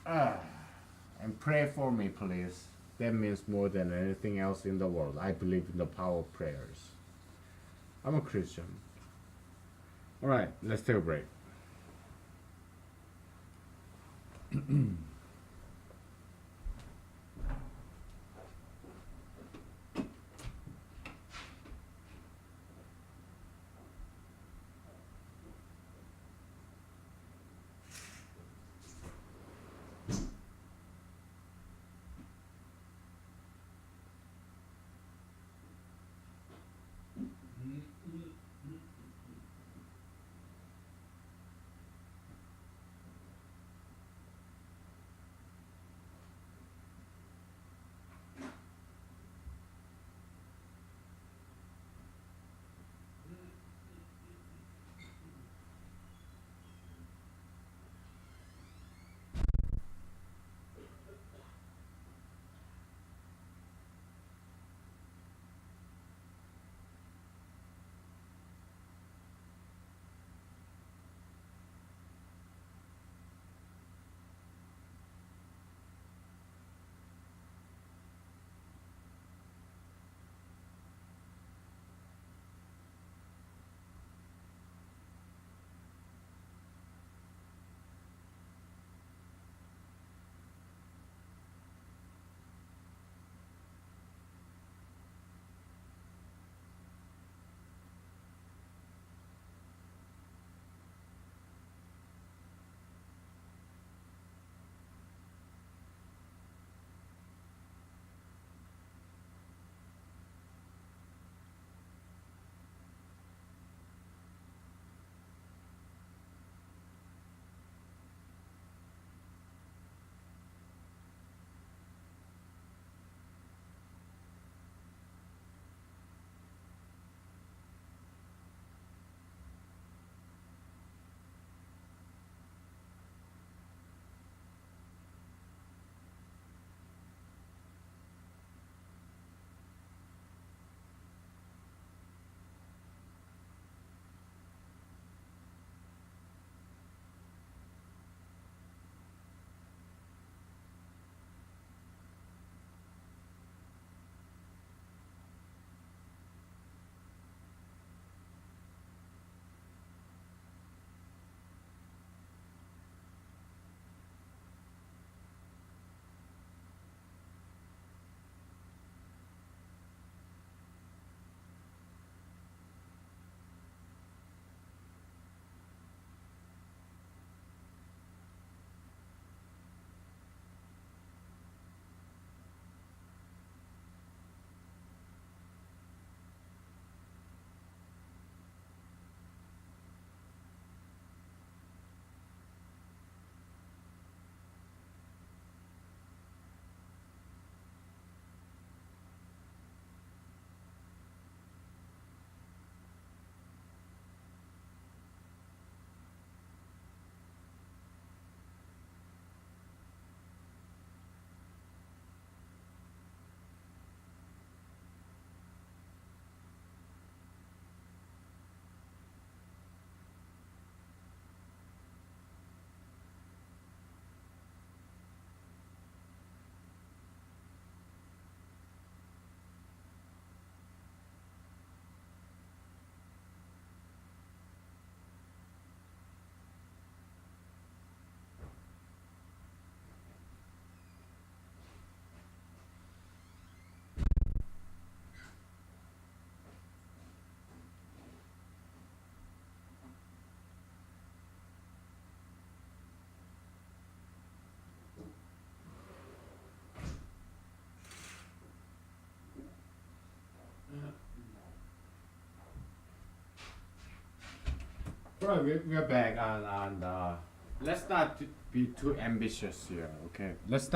And pray for me, please. That means more than anything else in the world. I believe in the power of prayers. I'm a Christian. Alright, let's take a break. right, we're back, and let's not be too ambitious here. Okay, let's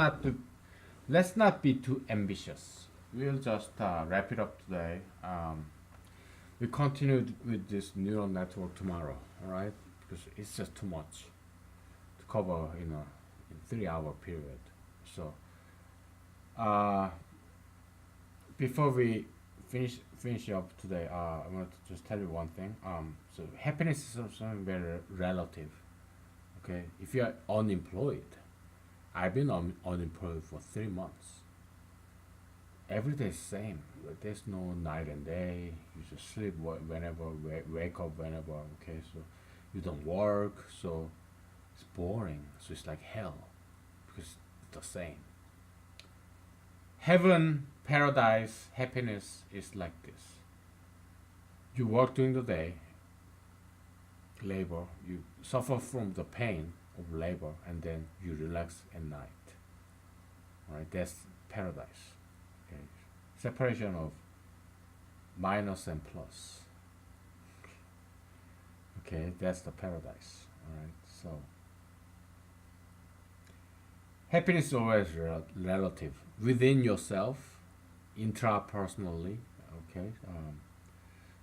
not be too ambitious. We'll just wrap it up today. We continued with this neural network tomorrow. All right, because it's just too much to cover in 3 hour period. So before we finish up today, I want to just tell you one thing. So happiness is something very relative. Okay, if you are unemployed, I've been unemployed for 3 months. Every day is same. There's no night and day. You just sleep whenever, wake up whenever. Okay, so you don't work, so it's boring. So it's like hell because it's the same. Heaven, paradise, happiness is like this. You work during the day, labor, you suffer from the pain of labor, and then you relax at night. Alright, that's paradise. Okay. Separation of minus and plus. Okay, that's the paradise. Alright, so happiness is always relative within yourself, intrapersonally. Okay,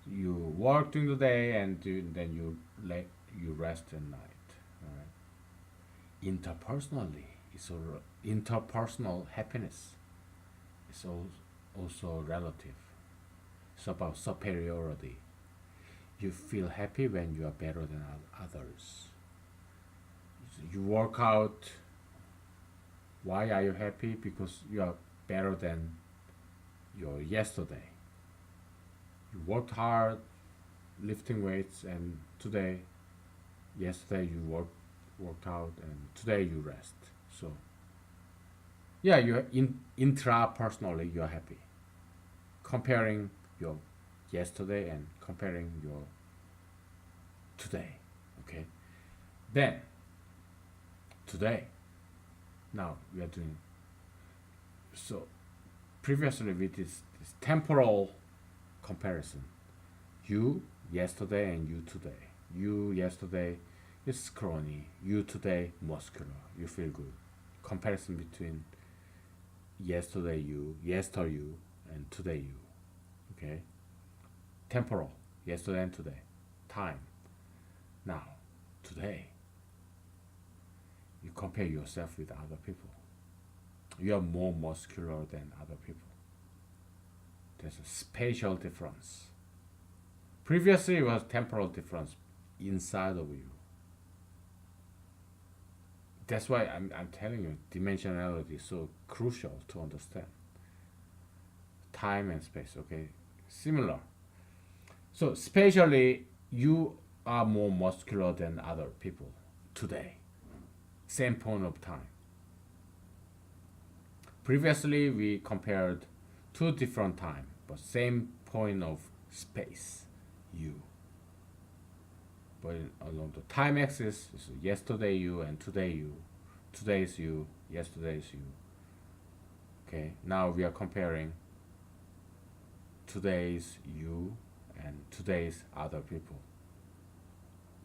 you work during the day and then you rest at night. All right. Interpersonally, interpersonal happiness is also relative. It's about superiority. You feel happy when you are better than others. You work out. Why are you happy? Because you are better than your yesterday. You worked hard lifting weights, and yesterday you worked out, and today you rest. So yeah, you're intrapersonally you're happy. Comparing your yesterday and comparing your today. Okay, then today. Now we are doing so. Previously, with this temporal comparison, you yesterday and you today. You yesterday is scrawny. You today muscular. You feel good. Comparison between yesterday you, and today you. Okay. Temporal. Yesterday and today. Time. Now, today. You compare yourself with other people. You are more muscular than other people. There's a spatial difference. Previously, it was temporal difference inside of you. That's why I'm telling you, dimensionality is so crucial to understand. Time and space, okay? Similar. So, spatially, you are more muscular than other people today. Same point of time. Previously, we compared two different time, but same point of space, you. But along the time axis, is yesterday you and today you. Today is you, yesterday is you. Okay, now we are comparing today's you and today's other people.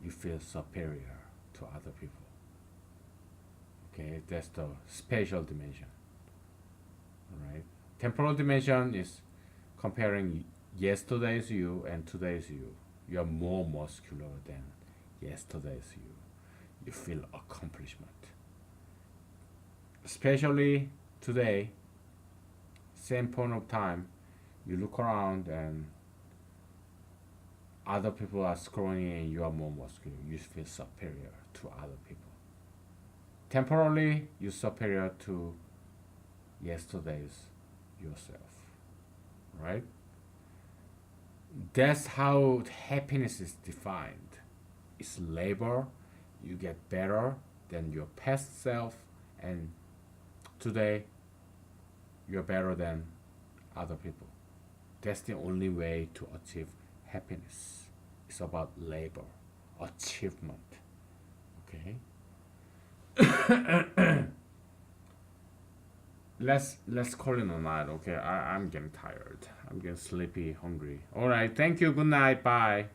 You feel superior to other people. Okay, that's the spatial dimension. Alright. Temporal dimension is comparing yesterday's you and today's you. You are more muscular than yesterday's you. You feel accomplishment. Especially today, same point of time, you look around and other people are scrawny and you are more muscular. You feel superior to other people. Temporally, you're superior to yesterday's yourself, right? That's how happiness is defined. It's labor. You get better than your past self, and today you're better than other people. That's the only way to achieve happiness. It's about labor, achievement. Okay. let's call it a night. Okay, I'm getting tired. I'm getting sleepy, hungry. All right. Thank you. Good night. Bye.